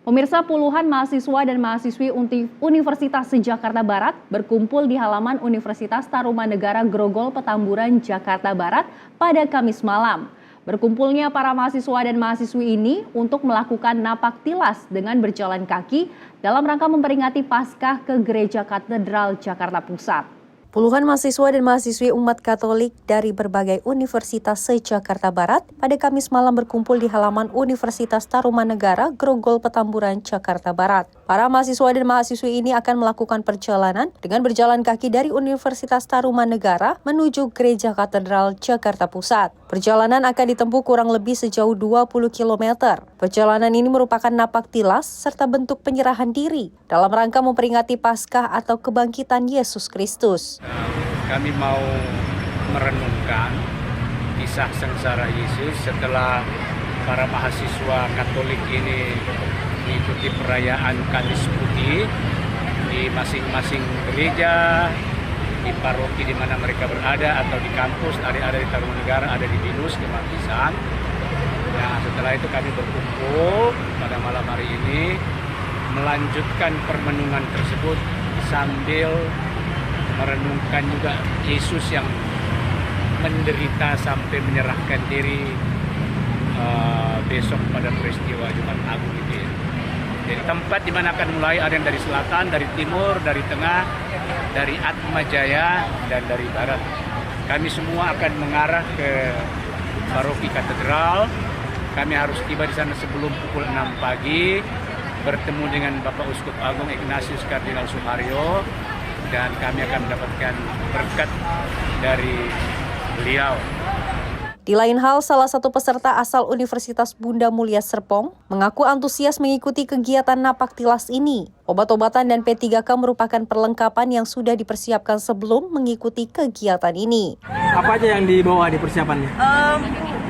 S1: Pemirsa, puluhan mahasiswa dan mahasiswi Universitas Jakarta Barat berkumpul di halaman Universitas Tarumanegara Grogol, Petamburan, Jakarta Barat pada Kamis malam. Berkumpulnya para mahasiswa dan mahasiswi ini untuk melakukan napak tilas dengan berjalan kaki dalam rangka memperingati Paskah ke Gereja Katedral Jakarta Pusat.
S5: Puluhan mahasiswa dan mahasiswi umat Katolik dari berbagai universitas se-Jakarta Barat pada Kamis malam berkumpul di halaman Universitas Tarumanegara, Grogol, Petamburan, Jakarta Barat. Para mahasiswa dan mahasiswi ini akan melakukan perjalanan dengan berjalan kaki dari Universitas Tarumanegara menuju Gereja Katedral Jakarta Pusat. Perjalanan akan ditempuh kurang lebih sejauh 20 km. Perjalanan ini merupakan napak tilas serta bentuk penyerahan diri dalam rangka memperingati Paskah atau kebangkitan Yesus Kristus.
S3: Kami mau merenungkan kisah sengsara Yesus setelah para mahasiswa Katolik ini mengikuti perayaan Kamis Putih di masing-masing gereja, di paroki di mana mereka berada, atau di kampus, ada di Tarumanegara, ada di Binus, di Markisan. Nah, setelah itu kami berkumpul pada malam hari ini melanjutkan permenungan tersebut sambil merenungkan juga Yesus yang menderita sampai menyerahkan diri besok pada peristiwa Jumat Agung itu. Jadi tempat di mana akan mulai ada yang dari selatan, dari timur, dari tengah, dari Atma Jaya, dan dari barat. Kami semua akan mengarah ke paroki katedral. Kami harus tiba di sana sebelum pukul 6 pagi, bertemu dengan Bapak Uskup Agung Ignatius Kardinal Suharyo, dan kami akan mendapatkan berkat dari beliau.
S5: Di lain hal, salah satu peserta asal Universitas Bunda Mulia Serpong mengaku antusias mengikuti kegiatan napak tilas ini. Obat-obatan dan P3K merupakan perlengkapan yang sudah dipersiapkan sebelum mengikuti kegiatan ini.
S6: Apa aja yang dibawa di persiapannya?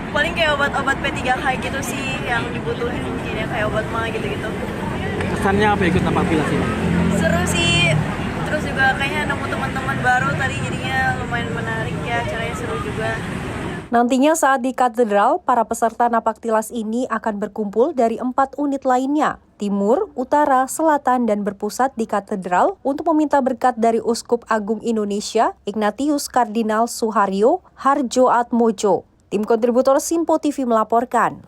S23: Paling kayak obat-obat P3K gitu sih yang dibutuhin, jadi kayak obat mah gitu-gitu.
S6: Kesannya apa ikut napak tilas ini?
S23: Seru sih, terus juga kayaknya nemu teman-teman baru tadi, jadinya lumayan menarik ya, caranya seru juga.
S5: Nantinya saat di katedral, para peserta napak tilas ini akan berkumpul dari 4 unit lainnya, timur, utara, selatan, dan berpusat di katedral untuk meminta berkat dari Uskup Agung Indonesia, Ignatius Kardinal Suharyo Harjo Atmojo. Tim kontributor Sinpo TV melaporkan.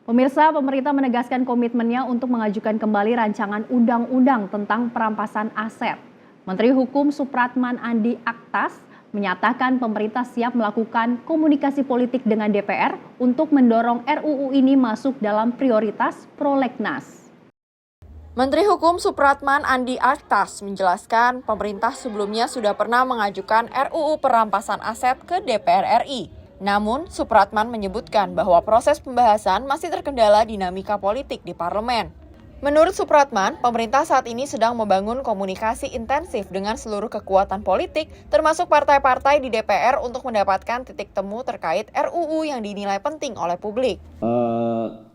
S1: Pemirsa, pemerintah menegaskan komitmennya untuk mengajukan kembali rancangan undang-undang tentang perampasan aset. Menteri Hukum Supratman Andi Aktas menyatakan pemerintah siap melakukan komunikasi politik dengan DPR untuk mendorong RUU ini masuk dalam prioritas prolegnas.
S24: Menteri Hukum Supratman Andi Aktas menjelaskan pemerintah sebelumnya sudah pernah mengajukan RUU perampasan aset ke DPR RI. Namun, Supratman menyebutkan bahwa proses pembahasan masih terkendala dinamika politik di parlemen. Menurut Supratman, pemerintah saat ini sedang membangun komunikasi intensif dengan seluruh kekuatan politik, termasuk partai-partai di DPR untuk mendapatkan titik temu terkait RUU yang dinilai penting oleh publik.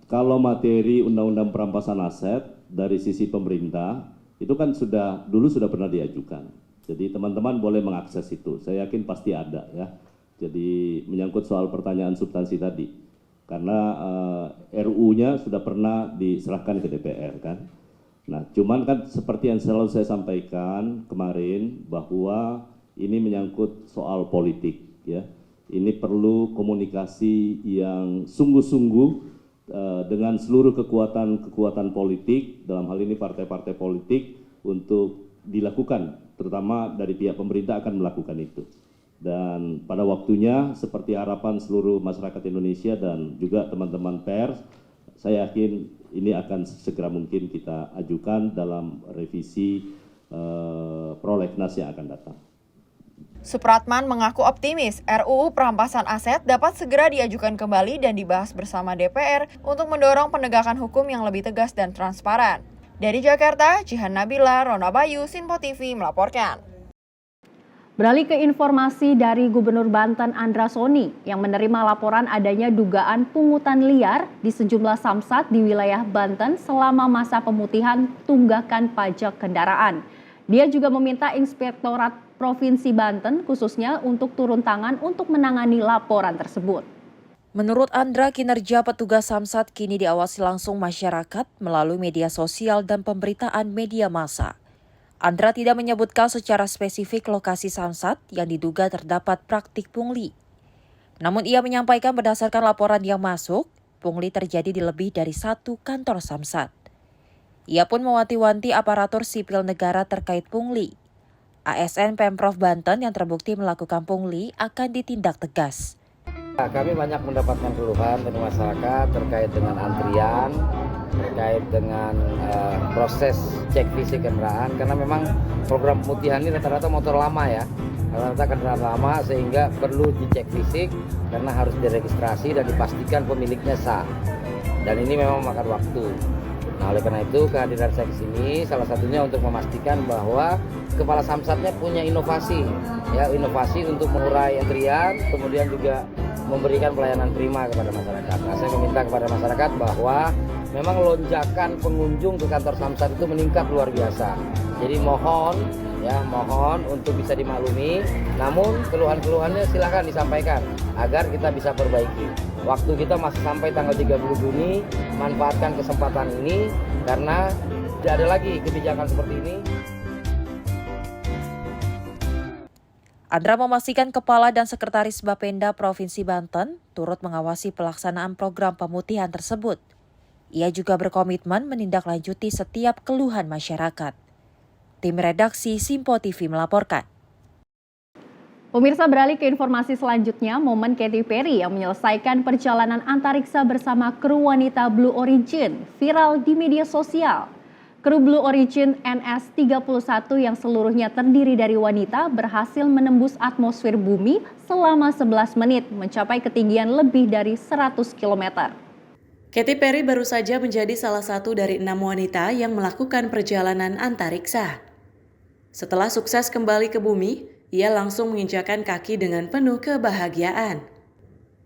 S25: Kalau materi Undang-Undang Perampasan Aset dari sisi pemerintah, itu kan dulu sudah pernah diajukan. Jadi teman-teman boleh mengakses itu, saya yakin pasti ada ya. Jadi menyangkut soal pertanyaan substansi tadi. Karena RUU-nya sudah pernah diserahkan ke DPR kan. Nah, cuman kan seperti yang selalu saya sampaikan kemarin bahwa ini menyangkut soal politik. ya. Ini perlu komunikasi yang sungguh-sungguh dengan seluruh kekuatan politik, dalam hal ini partai-partai politik, untuk dilakukan, terutama dari pihak pemerintah akan melakukan itu. Dan pada waktunya, seperti harapan seluruh masyarakat Indonesia dan juga teman-teman pers, saya yakin ini akan segera mungkin kita ajukan dalam revisi prolegnas yang akan datang.
S24: Supratman mengaku optimis RUU perampasan aset dapat segera diajukan kembali dan dibahas bersama DPR untuk mendorong penegakan hukum yang lebih tegas dan transparan. Dari Jakarta, Jihan Nabila, Rona Bayu, Sinpo TV melaporkan.
S1: Beralih ke informasi dari Gubernur Banten Andra Soni yang menerima laporan adanya dugaan pungutan liar di sejumlah samsat di wilayah Banten selama masa pemutihan tunggakan pajak kendaraan. Dia juga meminta Inspektorat Provinsi Banten khususnya untuk turun tangan untuk menangani laporan tersebut.
S24: Menurut Andra, kinerja petugas samsat kini diawasi langsung masyarakat melalui media sosial dan pemberitaan media massa. Andra tidak menyebutkan secara spesifik lokasi samsat yang diduga terdapat praktik pungli. Namun ia menyampaikan berdasarkan laporan yang masuk, pungli terjadi di lebih dari 1 kantor samsat. Ia pun mewanti-wanti aparatur sipil negara terkait pungli. ASN Pemprov Banten yang terbukti melakukan pungli akan ditindak tegas.
S7: Kami banyak mendapatkan keluhan dari masyarakat terkait dengan antrian, terkait dengan proses cek fisik kendaraan, karena memang program pemutihan ini rata-rata motor lama ya, rata-rata kendaraan lama sehingga perlu dicek fisik karena harus diregistrasi dan dipastikan pemiliknya sah. Dan ini memang memakan waktu. Nah, oleh karena itu kehadiran saya ke sini salah satunya untuk memastikan bahwa kepala samsatnya punya inovasi, ya inovasi untuk mengurai antrian, kemudian juga memberikan pelayanan prima kepada masyarakat. Nah, saya meminta kepada masyarakat bahwa memang lonjakan pengunjung ke kantor samsat itu meningkat luar biasa. Jadi mohon untuk bisa dimaklumi, namun keluhan-keluhannya silakan disampaikan agar kita bisa perbaiki. Waktu kita masih sampai tanggal 30 Juni, manfaatkan kesempatan ini karena tidak ada lagi kebijakan seperti ini.
S24: Andra memastikan Kepala dan Sekretaris Bapenda Provinsi Banten turut mengawasi pelaksanaan program pemutihan tersebut. Ia juga berkomitmen menindaklanjuti setiap keluhan masyarakat. Tim redaksi Simpo TV melaporkan.
S1: Pemirsa, beralih ke informasi selanjutnya, momen Katy Perry yang menyelesaikan perjalanan antariksa bersama kru wanita Blue Origin viral di media sosial. Kru Blue Origin NS-31 yang seluruhnya terdiri dari wanita berhasil menembus atmosfer bumi selama 11 menit mencapai ketinggian lebih dari 100 km.
S2: Katy Perry baru saja menjadi salah satu dari 6 wanita yang melakukan perjalanan antariksa. Setelah sukses kembali ke bumi, ia langsung menginjakan kaki dengan penuh kebahagiaan.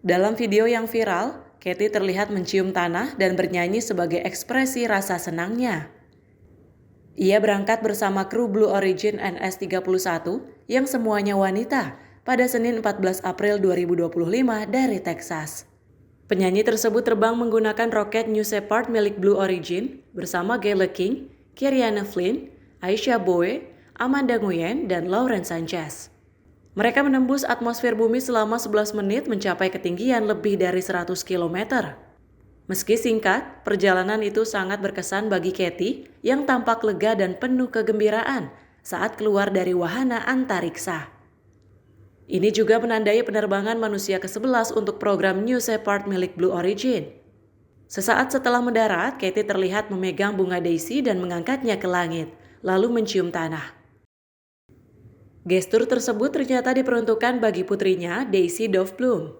S2: Dalam video yang viral, Katy terlihat mencium tanah dan bernyanyi sebagai ekspresi rasa senangnya. Ia berangkat bersama kru Blue Origin NS-31 yang semuanya wanita pada Senin 14 April 2025 dari Texas. Penyanyi tersebut terbang menggunakan roket New Shepard milik Blue Origin bersama Gayle King, Kerianne Flynn, Aisha Bowe, Amanda Nguyen, dan Lauren Sanchez. Mereka menembus atmosfer bumi selama 11 menit mencapai ketinggian lebih dari 100 km. Meski singkat, perjalanan itu sangat berkesan bagi Katy yang tampak lega dan penuh kegembiraan saat keluar dari wahana antariksa. Ini juga menandai penerbangan manusia ke-11 untuk program New Shepard milik Blue Origin. Sesaat setelah mendarat, Katy terlihat memegang bunga daisy dan mengangkatnya ke langit, lalu mencium tanah. Gestur tersebut ternyata diperuntukkan bagi putrinya, Daisy Dove Bloom.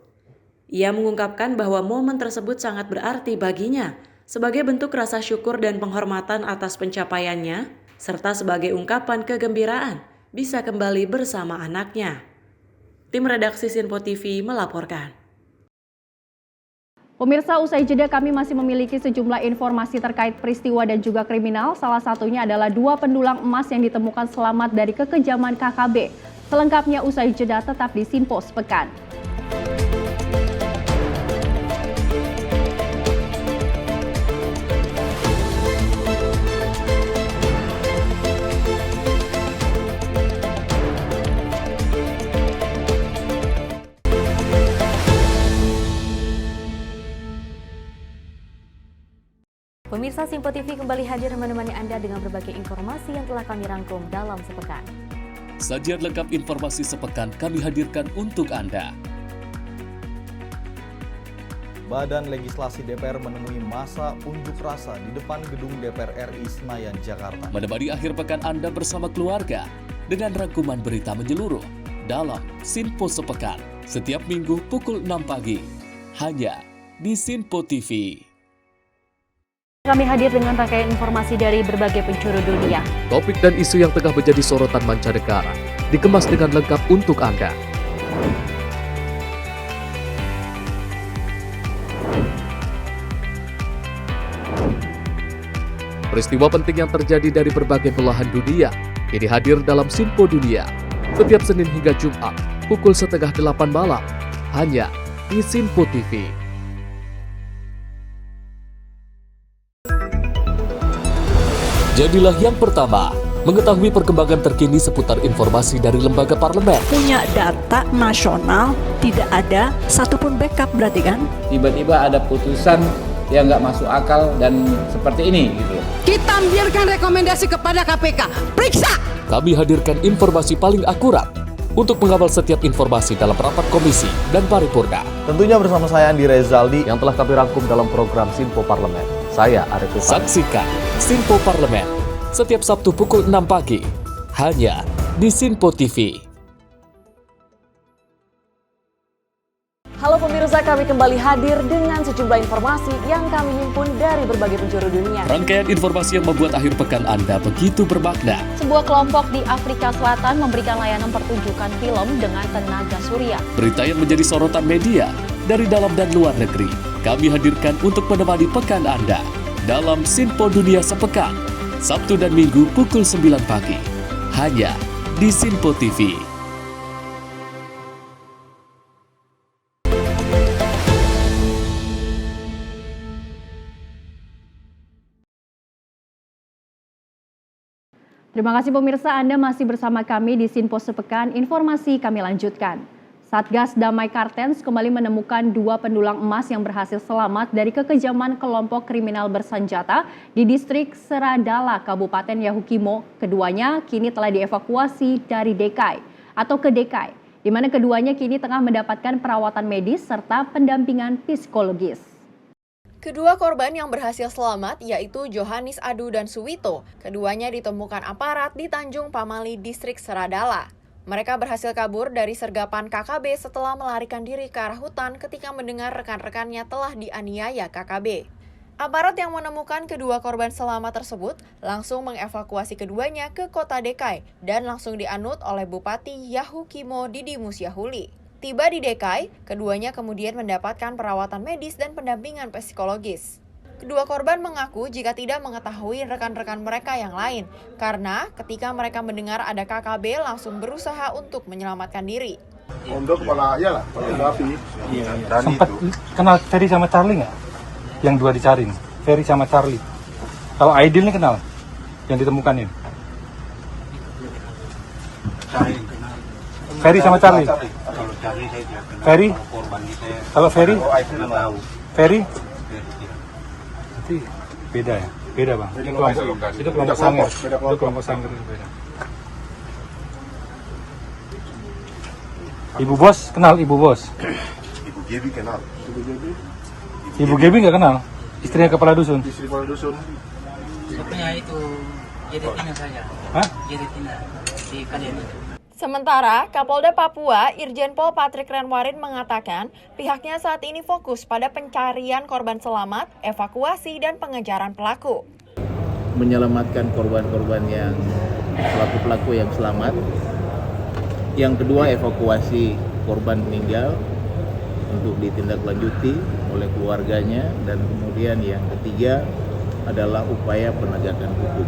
S2: Ia mengungkapkan bahwa momen tersebut sangat berarti baginya sebagai bentuk rasa syukur dan penghormatan atas pencapaiannya, serta sebagai ungkapan kegembiraan bisa kembali bersama anaknya. Tim redaksi Sinpo TV melaporkan.
S1: Pemirsa, usai jeda kami masih memiliki sejumlah informasi terkait peristiwa dan juga kriminal. Salah satunya adalah 2 pendulang emas yang ditemukan selamat dari kekejaman KKB. Selengkapnya usai jeda, tetap di Sinpo Sepekan.
S5: Pemirsa Simpo TV kembali hadir menemani Anda dengan berbagai informasi yang telah kami rangkum dalam sepekan.
S11: Sajian lengkap informasi sepekan kami hadirkan untuk Anda.
S12: Badan Legislasi DPR menemui masa unjuk rasa di depan gedung DPR RI Senayan, Jakarta.
S11: Menemani akhir pekan Anda bersama keluarga dengan rangkuman berita menyeluruh dalam Sinpo Sepekan setiap minggu pukul 6 pagi hanya di Sinpo TV.
S5: Kami hadir dengan rangkaian informasi dari berbagai penjuru dunia.
S11: Topik dan isu yang tengah menjadi sorotan mancanegara dikemas dengan lengkap untuk Anda. Peristiwa penting yang terjadi dari berbagai belahan dunia kini hadir dalam Sinpo Dunia setiap Senin hingga Jumat pukul 7:30 malam hanya di Sinpo TV. Jadilah yang pertama mengetahui perkembangan terkini seputar informasi dari lembaga parlemen.
S8: Punya data nasional, tidak ada satupun backup berarti kan?
S7: Tiba-tiba ada putusan yang nggak masuk akal dan seperti ini gitu.
S8: Kita biarkan rekomendasi kepada KPK, periksa!
S11: Kami hadirkan informasi paling akurat untuk mengawal setiap informasi dalam rapat komisi dan paripurna.
S12: Tentunya bersama saya Andi Rezaldi
S11: yang telah kami rangkum dalam program Sinpo Parlemen. Saya Arif Rifan. Saksikan Sinpo Parlemen setiap Sabtu pukul 6 pagi hanya di Sinpo TV.
S4: Halo pemirsa, kami kembali hadir dengan sejumlah informasi yang kami himpun dari berbagai penjuru dunia.
S11: Rangkaian informasi yang membuat akhir pekan Anda begitu bermakna.
S1: Sebuah kelompok di Afrika Selatan memberikan layanan pertunjukan film dengan tenaga surya.
S11: Berita yang menjadi sorotan media dari dalam dan luar negeri kami hadirkan untuk menemani pekan Anda dalam Sinpo Dunia Sepekan, Sabtu dan Minggu pukul 9 pagi, hanya di Sinpo TV.
S1: Terima kasih pemirsa, Anda masih bersama kami di Sinpo Sepekan. Informasi kami lanjutkan. Satgas Damai Kartens kembali menemukan 2 pendulang emas yang berhasil selamat dari kekejaman kelompok kriminal bersenjata di distrik Seradala, Kabupaten Yahukimo. Keduanya kini telah dievakuasi dari DKI atau ke DKI, di mana keduanya kini tengah mendapatkan perawatan medis serta pendampingan psikologis.
S24: Kedua korban yang berhasil selamat yaitu Johannes Adu dan Suwito. Keduanya ditemukan aparat di Tanjung Pamali, distrik Seradala. Mereka berhasil kabur dari sergapan KKB setelah melarikan diri ke arah hutan ketika mendengar rekan-rekannya telah dianiaya KKB. Aparat yang menemukan kedua korban selamat tersebut langsung mengevakuasi keduanya ke kota DKI dan langsung dianut oleh Bupati Yahukimo Didimus Yahuli. Tiba di DKI, keduanya kemudian mendapatkan perawatan medis dan pendampingan psikologis. Kedua korban mengaku jika tidak mengetahui rekan-rekan mereka yang lain, karena ketika mereka mendengar ada KKB langsung berusaha untuk menyelamatkan diri.
S18: Untuk kepala ya lah, api.
S13: Iya. Sempat kenal Ferry sama Charlie nggak? Yang dua dicariin, Ferry sama Charlie. Kalau Aidil nih kenal, yang ditemukan ini. Ferry sama Charlie.
S18: Kalau Charlie saya tidak kenal.
S13: Ferry? Kalau Ferry? Ferry? Beda ya? Beda bang. Itu kelompok Sangir. Itu kelompok Sangir beda. Ibu Bos kenal Ibu Bos?
S18: Ibu Gebi kenal.
S13: Ibu Gebi nggak kenal? Istrinya kepala dusun.
S18: Istri kepala dusun.
S14: Sepertinya itu Jeritina saja.
S13: Hah?
S14: Jeritina di kalian itu.
S24: Sementara, Kapolda Papua, Irjen Pol Patrick Renwarin mengatakan pihaknya saat ini fokus pada pencarian korban selamat, evakuasi, dan pengejaran pelaku.
S15: Menyelamatkan korban-korban yang pelaku-pelaku yang selamat. Yang kedua, evakuasi korban meninggal untuk ditindaklanjuti oleh keluarganya. Dan kemudian yang ketiga adalah upaya penegakan hukum.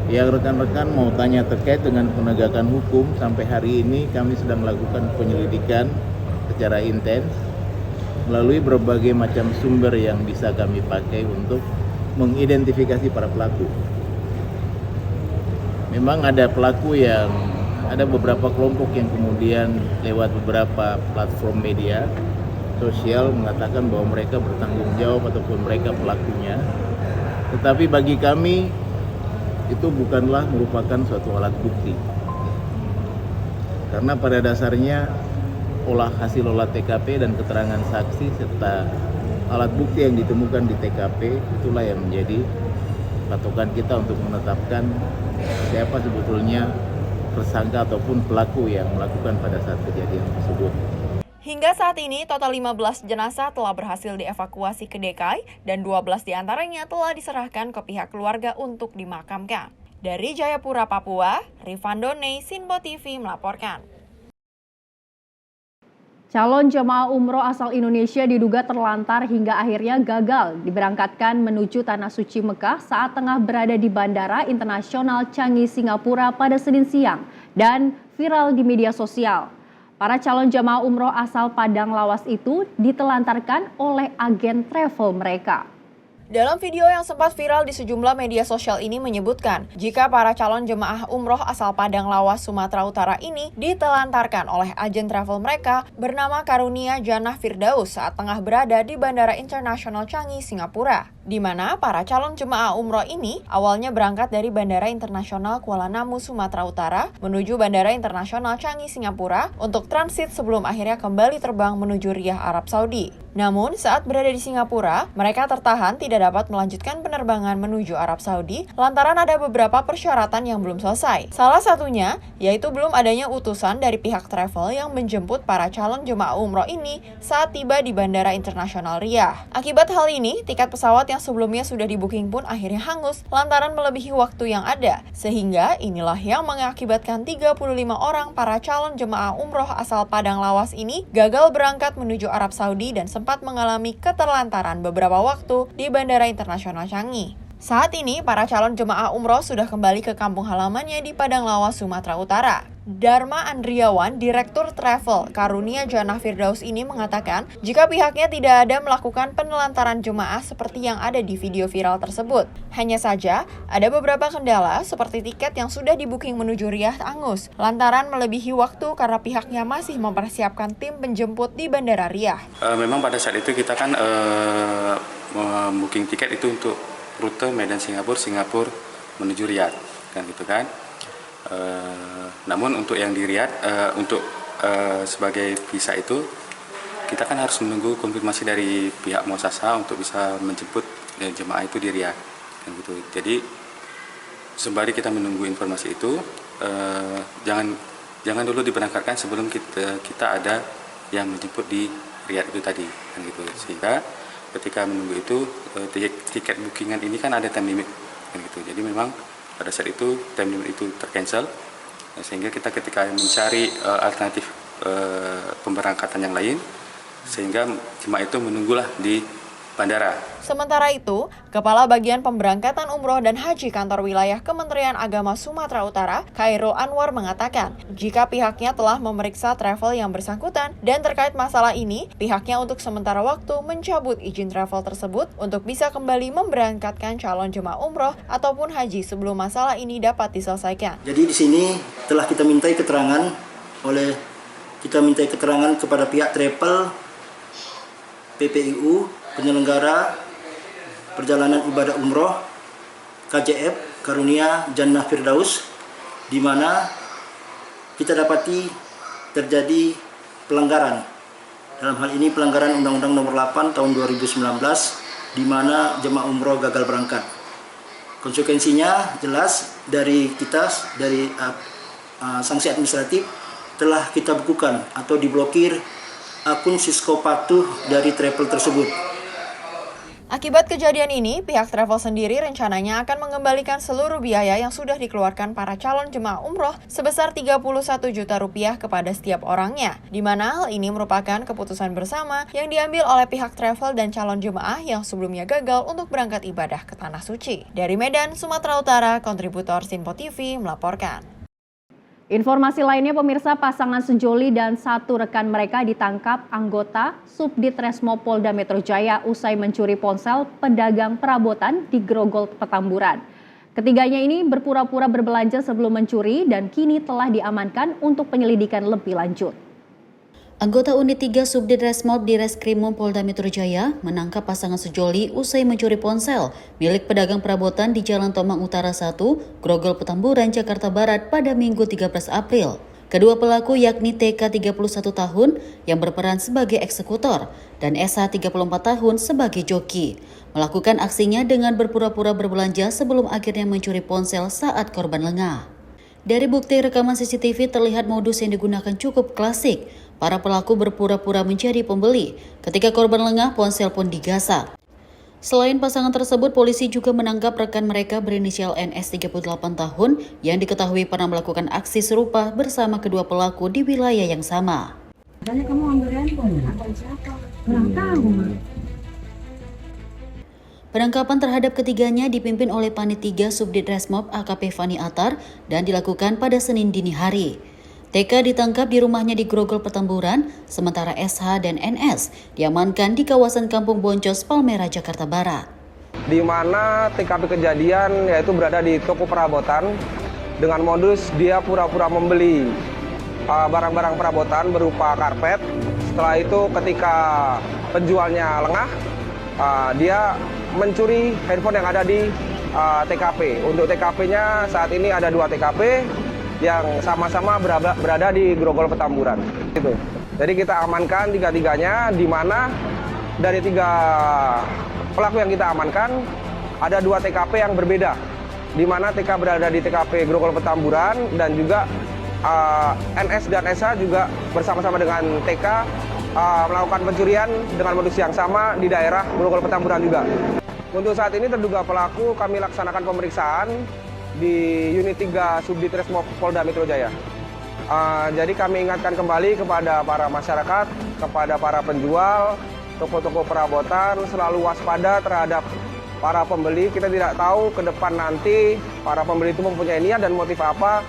S15: Yang rekan-rekan mau tanya terkait dengan penegakan hukum, sampai hari ini kami sedang melakukan penyelidikan secara intens melalui berbagai macam sumber yang bisa kami pakai untuk mengidentifikasi para pelaku. Memang ada pelaku yang, ada beberapa kelompok yang kemudian lewat beberapa platform media sosial mengatakan bahwa mereka bertanggung jawab ataupun mereka pelakunya. Tetapi bagi kami itu bukanlah merupakan suatu alat bukti. Karena pada dasarnya hasil olah TKP dan keterangan saksi serta alat bukti yang ditemukan di TKP itulah yang menjadi patokan kita untuk menetapkan siapa sebetulnya tersangka ataupun pelaku yang melakukan pada saat kejadian tersebut.
S24: Hingga saat ini, total 15 jenazah telah berhasil dievakuasi ke DKI dan 12 diantaranya telah diserahkan ke pihak keluarga untuk dimakamkan. Dari Jayapura, Papua, Rifandone, Sinpo TV melaporkan.
S1: Calon jemaah umroh asal Indonesia diduga terlantar hingga akhirnya gagal diberangkatkan menuju Tanah Suci Mekah saat tengah berada di Bandara Internasional Changi, Singapura pada Senin siang dan viral di media sosial. Para calon jemaah umroh asal Padang Lawas itu ditelantarkan oleh agen travel mereka.
S24: Dalam video yang sempat viral di sejumlah media sosial ini menyebutkan, jika para calon jemaah umroh asal Padang Lawas, Sumatera Utara ini ditelantarkan oleh agen travel mereka bernama Karunia Jannah Firdaus saat tengah berada di Bandara Internasional Changi, Singapura. Di mana para calon jemaah umroh ini awalnya berangkat dari Bandara Internasional Kuala Namu, Sumatera Utara menuju Bandara Internasional Changi, Singapura untuk transit sebelum akhirnya kembali terbang menuju Riyadh, Arab Saudi. Namun saat berada di Singapura, mereka tertahan tidak dapat melanjutkan penerbangan menuju Arab Saudi lantaran ada beberapa persyaratan yang belum selesai. Salah satunya yaitu belum adanya utusan dari pihak travel yang menjemput para calon jemaah umroh ini saat tiba di Bandara Internasional Riyadh. Akibat hal ini, tiket pesawat yang sebelumnya sudah di-booking pun akhirnya hangus lantaran melebihi waktu yang ada. Sehingga inilah yang mengakibatkan 35 orang para calon jemaah umroh asal Padang Lawas ini gagal berangkat menuju Arab Saudi dan sempat mengalami keterlantaran beberapa waktu di Bandara Internasional Changi. Saat ini, para calon jemaah umroh sudah kembali ke kampung halamannya di Padang Lawas, Sumatera Utara. Dharma Andriawan, Direktur Travel Karunia Jannah Firdaus ini mengatakan jika pihaknya tidak ada melakukan penelantaran jemaah seperti yang ada di video viral tersebut. Hanya saja, ada beberapa kendala seperti tiket yang sudah di-booking menuju Riyadh angus, lantaran melebihi waktu karena pihaknya masih mempersiapkan tim penjemput di Bandara Riyadh.
S9: Memang pada saat itu kita kan booking tiket itu untuk rute Medan Singapura menuju Riyadh, kan gitu kan. Namun untuk yang di Riyadh, sebagai visa itu kita kan harus menunggu konfirmasi dari pihak muasasa untuk bisa menjemput jemaah itu di Riyadh, kan gitu. Jadi sembari kita menunggu informasi itu, jangan dulu diberangkatkan sebelum kita ada yang menjemput di Riyadh itu tadi, kan gitu. Sehingga ketika menunggu itu tiket bookingan ini kan ada time limit, kan gitu. Jadi memang pada saat itu time limit itu tercancel, sehingga kita ketika mencari alternatif pemberangkatan yang lain, sehingga jemaah itu menunggulah di bandara.
S24: Sementara itu, Kepala Bagian Pemberangkatan Umroh dan Haji Kantor Wilayah Kementerian Agama Sumatera Utara, Khairul Anwar mengatakan, jika pihaknya telah memeriksa travel yang bersangkutan dan terkait masalah ini, pihaknya untuk sementara waktu mencabut izin travel tersebut untuk bisa kembali memberangkatkan calon jemaah umroh ataupun haji sebelum masalah ini dapat diselesaikan.
S10: Jadi di sini telah kita mintai keterangan kepada pihak travel, PPIU, penyelenggara perjalanan ibadah umroh, KJF Karunia Jannah Firdaus, di mana kita dapati terjadi pelanggaran. Dalam hal ini pelanggaran Undang-Undang Nomor 8 Tahun 2019, di mana jemaah umroh gagal berangkat. Konsekuensinya jelas dari sanksi administratif telah kita bukukan atau diblokir akun Sisko Patuh dari travel tersebut.
S24: Akibat kejadian ini, pihak travel sendiri rencananya akan mengembalikan seluruh biaya yang sudah dikeluarkan para calon jemaah umroh sebesar 31 juta rupiah kepada setiap orangnya, di mana hal ini merupakan keputusan bersama yang diambil oleh pihak travel dan calon jemaah yang sebelumnya gagal untuk berangkat ibadah ke Tanah Suci. Dari Medan, Sumatera Utara, kontributor Sinpo TV melaporkan.
S1: Informasi lainnya, pemirsa, pasangan sejoli dan satu rekan mereka ditangkap anggota Subditresmo Polda Metro Jaya usai mencuri ponsel pedagang perabotan di Grogol, Petamburan. Ketiganya ini berpura-pura berbelanja sebelum mencuri dan kini telah diamankan untuk penyelidikan lebih lanjut.
S5: Anggota Unit 3 Subdit Resmob di Reskrimum Polda Metro Jaya menangkap pasangan sejoli usai mencuri ponsel milik pedagang perabotan di Jalan Tomang Utara 1, Grogol Petamburan, Jakarta Barat pada Minggu 13 April. Kedua pelaku yakni TK 31 tahun yang berperan sebagai eksekutor dan SH 34 tahun sebagai joki. Melakukan aksinya dengan berpura-pura berbelanja sebelum akhirnya mencuri ponsel saat korban lengah. Dari bukti rekaman CCTV terlihat modus yang digunakan cukup klasik. Para pelaku berpura-pura menjadi pembeli. Ketika korban lengah, ponsel pun digasak. Selain pasangan tersebut, polisi juga menangkap rekan mereka berinisial NS 38 tahun yang diketahui pernah melakukan aksi serupa bersama kedua pelaku di wilayah yang sama.
S16: Katanya kamu ambil handphone, akun siapa? Kurang tahu.
S5: Penangkapan terhadap ketiganya dipimpin oleh Panit 3 Subdit Resmob AKP Fani Atar dan dilakukan pada Senin dini hari. TK ditangkap di rumahnya di Grogol Petamburan, sementara SH dan NS diamankan di kawasan Kampung Boncos, Palmerah, Jakarta Barat.
S17: Di mana TKP kejadian yaitu berada di toko perabotan dengan modus dia pura-pura membeli barang-barang perabotan berupa karpet. Setelah itu ketika penjualnya lengah, dia mencuri handphone yang ada di TKP. Untuk TKP-nya saat ini ada 2 TKP yang sama-sama berada di Grogol Petamburan. Gitu. Jadi kita amankan tiga-tiganya, di mana dari 3 pelaku yang kita amankan ada 2 TKP yang berbeda, di mana TK berada di TKP Grogol Petamburan dan juga NS dan SH juga bersama-sama dengan TK melakukan pencurian dengan modus yang sama di daerah Grogol Petamburan juga. Untuk saat ini terduga pelaku kami laksanakan pemeriksaan di Unit 3 Subdit Resmob Polda Metro Jaya. Jadi kami ingatkan kembali kepada para masyarakat, kepada para penjual, toko-toko perabotan, selalu waspada terhadap para pembeli. Kita tidak tahu ke depan nanti para pembeli itu mempunyai niat dan motif apa,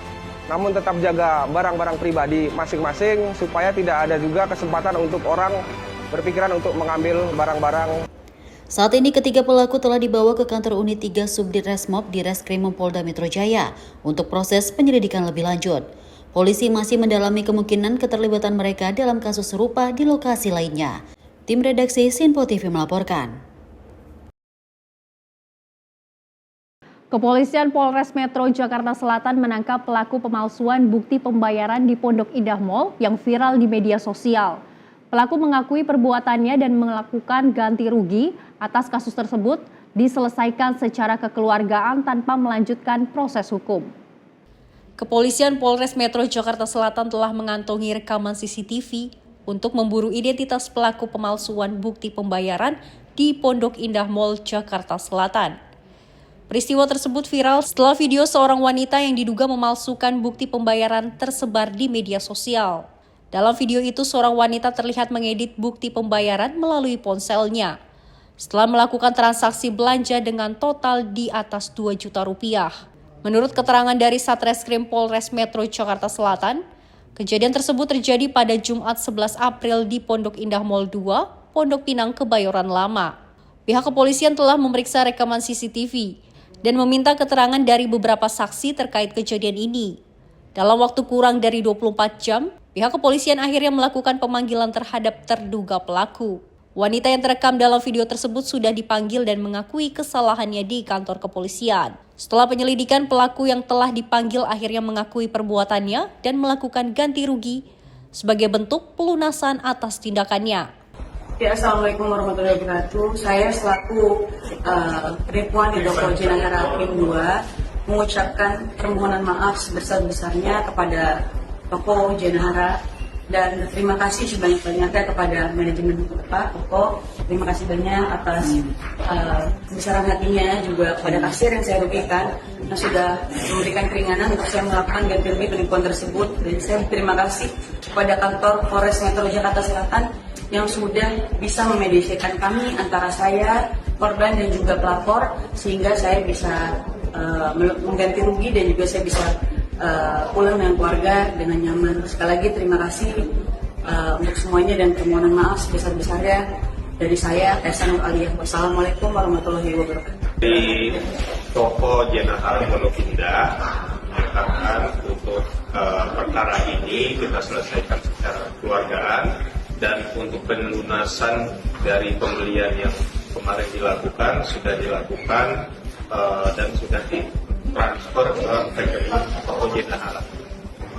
S17: namun tetap jaga barang-barang pribadi masing-masing supaya tidak ada juga kesempatan untuk orang berpikiran untuk mengambil barang-barang.
S5: Saat ini ketiga pelaku telah dibawa ke kantor Unit 3 Subdit Resmob di Reskrimum Polda Metro Jaya untuk proses penyelidikan lebih lanjut. Polisi masih mendalami kemungkinan keterlibatan mereka dalam kasus serupa di lokasi lainnya. Tim redaksi Sinpo TV melaporkan.
S1: Kepolisian Polres Metro Jakarta Selatan menangkap pelaku pemalsuan bukti pembayaran di Pondok Indah Mall yang viral di media sosial. Pelaku mengakui perbuatannya dan melakukan ganti rugi atas kasus tersebut diselesaikan secara kekeluargaan tanpa melanjutkan proses hukum.
S19: Kepolisian Polres Metro Jakarta Selatan telah mengantongi rekaman CCTV untuk memburu identitas pelaku pemalsuan bukti pembayaran di Pondok Indah Mall, Jakarta Selatan. Peristiwa tersebut viral setelah video seorang wanita yang diduga memalsukan bukti pembayaran tersebar di media sosial. Dalam video itu, seorang wanita terlihat mengedit bukti pembayaran melalui ponselnya. Setelah melakukan transaksi belanja dengan total di atas 2 juta rupiah. Menurut keterangan dari Satreskrim Polres Metro Jakarta Selatan, kejadian tersebut terjadi pada Jumat 11 April di Pondok Indah Mall 2, Pondok Pinang, Kebayoran Lama. Pihak kepolisian telah memeriksa rekaman CCTV dan meminta keterangan dari beberapa saksi terkait kejadian ini. Dalam waktu kurang dari 24 jam, pihak kepolisian akhirnya melakukan pemanggilan terhadap terduga pelaku. Wanita yang terekam dalam video tersebut sudah dipanggil dan mengakui kesalahannya di kantor kepolisian. Setelah penyelidikan, pelaku yang telah dipanggil akhirnya mengakui perbuatannya dan melakukan ganti rugi sebagai bentuk pelunasan atas tindakannya.
S20: Ya, Assalamualaikum warahmatullahi wabarakatuh. Saya selaku penipuan di Dr. Jenagara Hakim 2 mengucapkan permohonan maaf sebesar-besarnya kepada toko Jenahara dan terima kasih sebanyak-banyaknya kepada manajemen toko. Terima kasih banyak atas kebesaran hatinya, juga kepada kasir yang saya rugikan yang sudah memberikan keringanan untuk saya melakukan ganti rugi penipuan tersebut. Dan saya berterima kasih kepada kantor Polres Metro Jakarta Selatan yang sudah bisa memediasikan kami antara saya, korban dan juga pelapor, sehingga saya bisa mengganti rugi dan juga saya bisa pulang dengan keluarga dengan nyaman. Sekali lagi terima kasih untuk semuanya dan permohonan maaf sebesar-besarnya dari saya, Esa Nur Aliyah. Wassalamualaikum warahmatullahi wabarakatuh.
S21: Di toko Jenahara Pondok Indah mengatakan untuk perkara ini kita selesaikan secara kekeluargaan pelunasan dari pembelian yang kemarin sudah dilakukan dan sudah ditransfer ke rekening Toko Jenahara.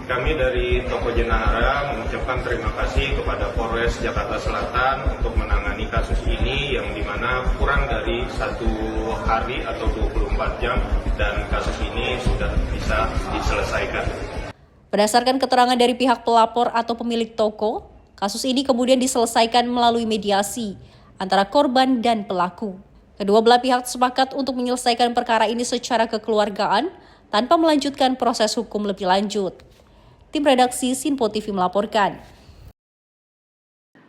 S21: Kami dari Toko Jenahara mengucapkan terima kasih kepada Polres Jakarta Selatan untuk menangani kasus ini yang dimana kurang dari 1 hari atau 24 jam dan kasus ini sudah bisa diselesaikan.
S19: Berdasarkan keterangan dari pihak pelapor atau pemilik toko, kasus ini kemudian diselesaikan melalui mediasi antara korban dan pelaku. Kedua belah pihak sepakat untuk menyelesaikan perkara ini secara kekeluargaan tanpa melanjutkan proses hukum lebih lanjut. Tim redaksi Sinpo TV melaporkan.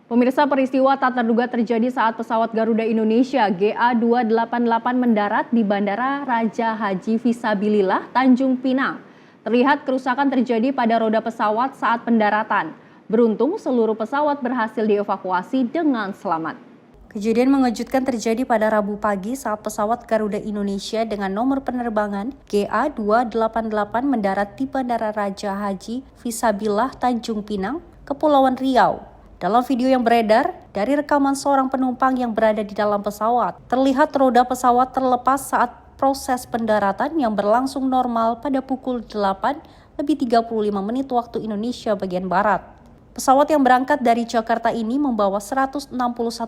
S1: Pemirsa, peristiwa tak terduga terjadi saat pesawat Garuda Indonesia GA288 mendarat di Bandara Raja Haji Fisabilillah, Tanjung Pinang. Terlihat kerusakan terjadi pada roda pesawat saat pendaratan. Beruntung seluruh pesawat berhasil dievakuasi dengan selamat.
S19: Kejadian mengejutkan terjadi pada Rabu pagi saat pesawat Garuda Indonesia dengan nomor penerbangan GA288 mendarat di Bandara Raja Haji Fisabilillah, Tanjung Pinang, Kepulauan Riau. Dalam video yang beredar, dari rekaman seorang penumpang yang berada di dalam pesawat, terlihat roda pesawat terlepas saat proses pendaratan yang berlangsung normal pada pukul 8:35 waktu Indonesia bagian Barat. Pesawat yang berangkat dari Jakarta ini membawa 161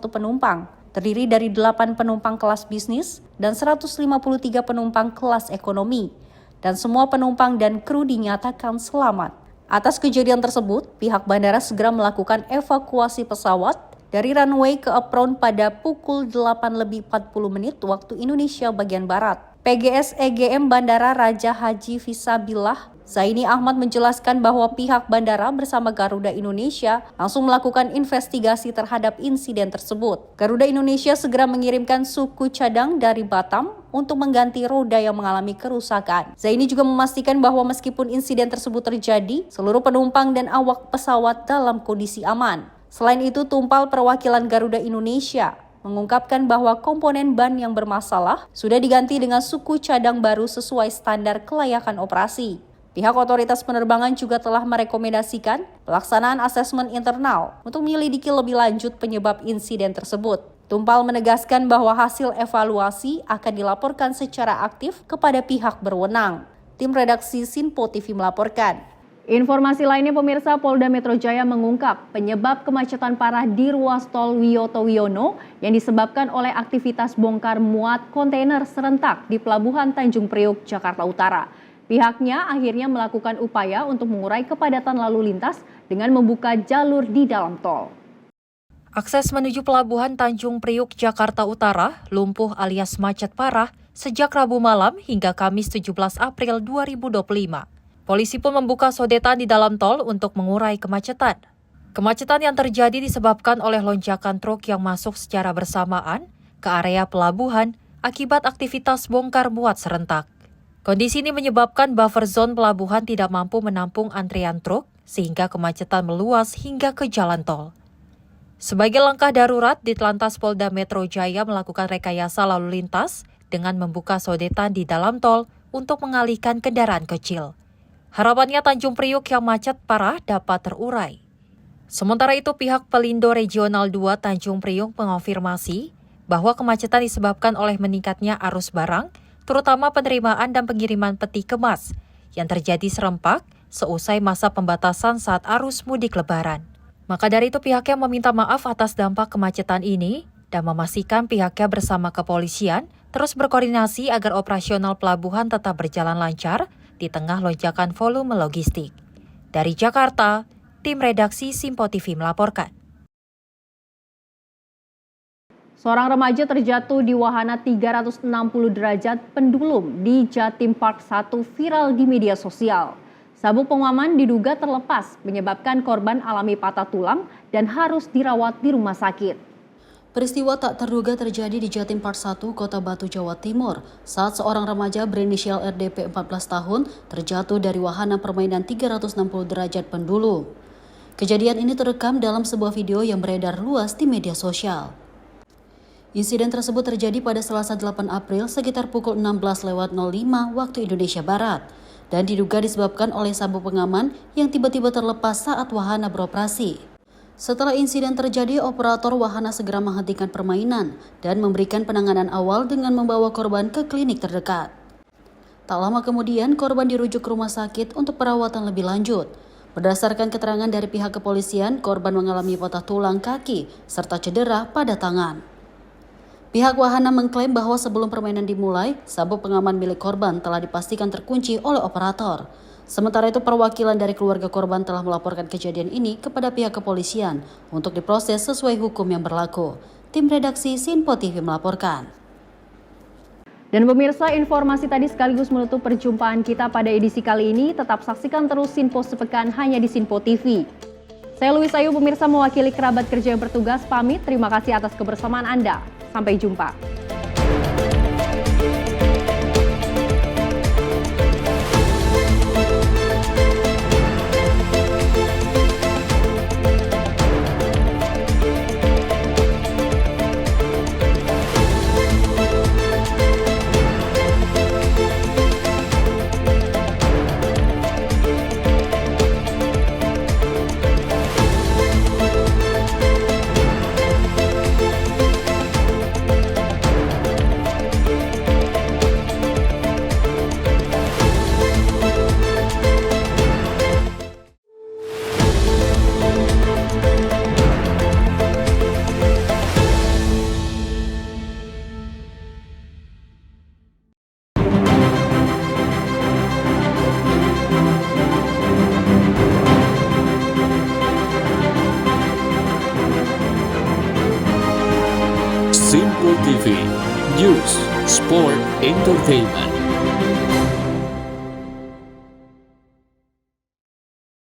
S19: penumpang, terdiri dari 8 penumpang kelas bisnis dan 153 penumpang kelas ekonomi, dan semua penumpang dan kru dinyatakan selamat. Atas kejadian tersebut, pihak bandara segera melakukan evakuasi pesawat dari runway ke apron pada pukul 8:40 waktu Indonesia bagian Barat. PGS EGM Bandara Raja Haji Fisabilillah, Zaini Ahmad menjelaskan bahwa pihak bandara bersama Garuda Indonesia langsung melakukan investigasi terhadap insiden tersebut. Garuda Indonesia segera mengirimkan suku cadang dari Batam untuk mengganti roda yang mengalami kerusakan. Zaini juga memastikan bahwa meskipun insiden tersebut terjadi, seluruh penumpang dan awak pesawat dalam kondisi aman. Selain itu, Tumpal Perwakilan Garuda Indonesia mengungkapkan bahwa komponen ban yang bermasalah sudah diganti dengan suku cadang baru sesuai standar kelayakan operasi. Pihak otoritas penerbangan juga telah merekomendasikan pelaksanaan asesmen internal untuk menyelidiki lebih lanjut penyebab insiden tersebut. Tumpal menegaskan bahwa hasil evaluasi akan dilaporkan secara aktif kepada pihak berwenang. Tim redaksi Sinpo TV melaporkan.
S1: Informasi lainnya, pemirsa, Polda Metro Jaya mengungkap penyebab kemacetan parah di ruas tol Wiyoto Wiono yang disebabkan oleh aktivitas bongkar muat kontainer serentak di Pelabuhan Tanjung Priok, Jakarta Utara. Pihaknya akhirnya melakukan upaya untuk mengurai kepadatan lalu lintas dengan membuka jalur di dalam tol.
S5: Akses menuju Pelabuhan Tanjung Priok, Jakarta Utara lumpuh alias macet parah sejak Rabu malam hingga Kamis 17 April 2025. Polisi pun membuka sodetan di dalam tol untuk mengurai kemacetan. Kemacetan yang terjadi disebabkan oleh lonjakan truk yang masuk secara bersamaan ke area pelabuhan akibat aktivitas bongkar muat serentak. Kondisi ini menyebabkan buffer zone pelabuhan tidak mampu menampung antrian truk sehingga kemacetan meluas hingga ke jalan tol. Sebagai langkah darurat, Ditlantas Polda Metro Jaya melakukan rekayasa lalu lintas dengan membuka sodetan di dalam tol untuk mengalihkan kendaraan kecil. Harapannya Tanjung Priok yang macet parah dapat terurai. Sementara itu, pihak Pelindo Regional 2 Tanjung Priok mengonfirmasi bahwa kemacetan disebabkan oleh meningkatnya arus barang, terutama penerimaan dan pengiriman peti kemas yang terjadi serempak seusai masa pembatasan saat arus mudik Lebaran. Maka dari itu pihaknya meminta maaf atas dampak kemacetan ini dan memastikan pihaknya bersama kepolisian terus berkoordinasi agar operasional pelabuhan tetap berjalan lancar di tengah lonjakan volume logistik. Dari Jakarta, tim redaksi Sinpo TV melaporkan.
S1: Seorang remaja terjatuh di wahana 360 derajat pendulum di Jatim Park 1 viral di media sosial. Sabuk pengaman diduga terlepas menyebabkan korban alami patah tulang dan harus dirawat di rumah sakit.
S3: Peristiwa tak terduga terjadi di Jatim Park 1, Kota Batu, Jawa Timur, saat seorang remaja berinisial RDP 14 tahun terjatuh dari wahana permainan 360 derajat pendulum. Kejadian ini terekam dalam sebuah video yang beredar luas di media sosial. Insiden tersebut terjadi pada Selasa 8 April sekitar pukul 16.05 waktu Indonesia Barat dan diduga disebabkan oleh sabuk pengaman yang tiba-tiba terlepas saat wahana beroperasi. Setelah insiden terjadi, operator wahana segera menghentikan permainan dan memberikan penanganan awal dengan membawa korban ke klinik terdekat. Tak lama kemudian, korban dirujuk ke rumah sakit untuk perawatan lebih lanjut. Berdasarkan keterangan dari pihak kepolisian, korban mengalami patah tulang kaki serta cedera pada tangan. Pihak wahana mengklaim bahwa sebelum permainan dimulai, sabuk pengaman milik korban telah dipastikan terkunci oleh operator. Sementara itu, perwakilan dari keluarga korban telah melaporkan kejadian ini kepada pihak kepolisian untuk diproses sesuai hukum yang berlaku. Tim redaksi Sinpo TV melaporkan.
S1: Dan pemirsa, informasi tadi sekaligus menutup perjumpaan kita pada edisi kali ini. Tetap saksikan terus Sinpo Sepekan hanya di Sinpo TV. Saya Luis Ayu, pemirsa mewakili kerabat kerja yang bertugas pamit. Terima kasih atas kebersamaan Anda. Sampai jumpa.
S11: Sinpo TV, News, Sport, Entertainment.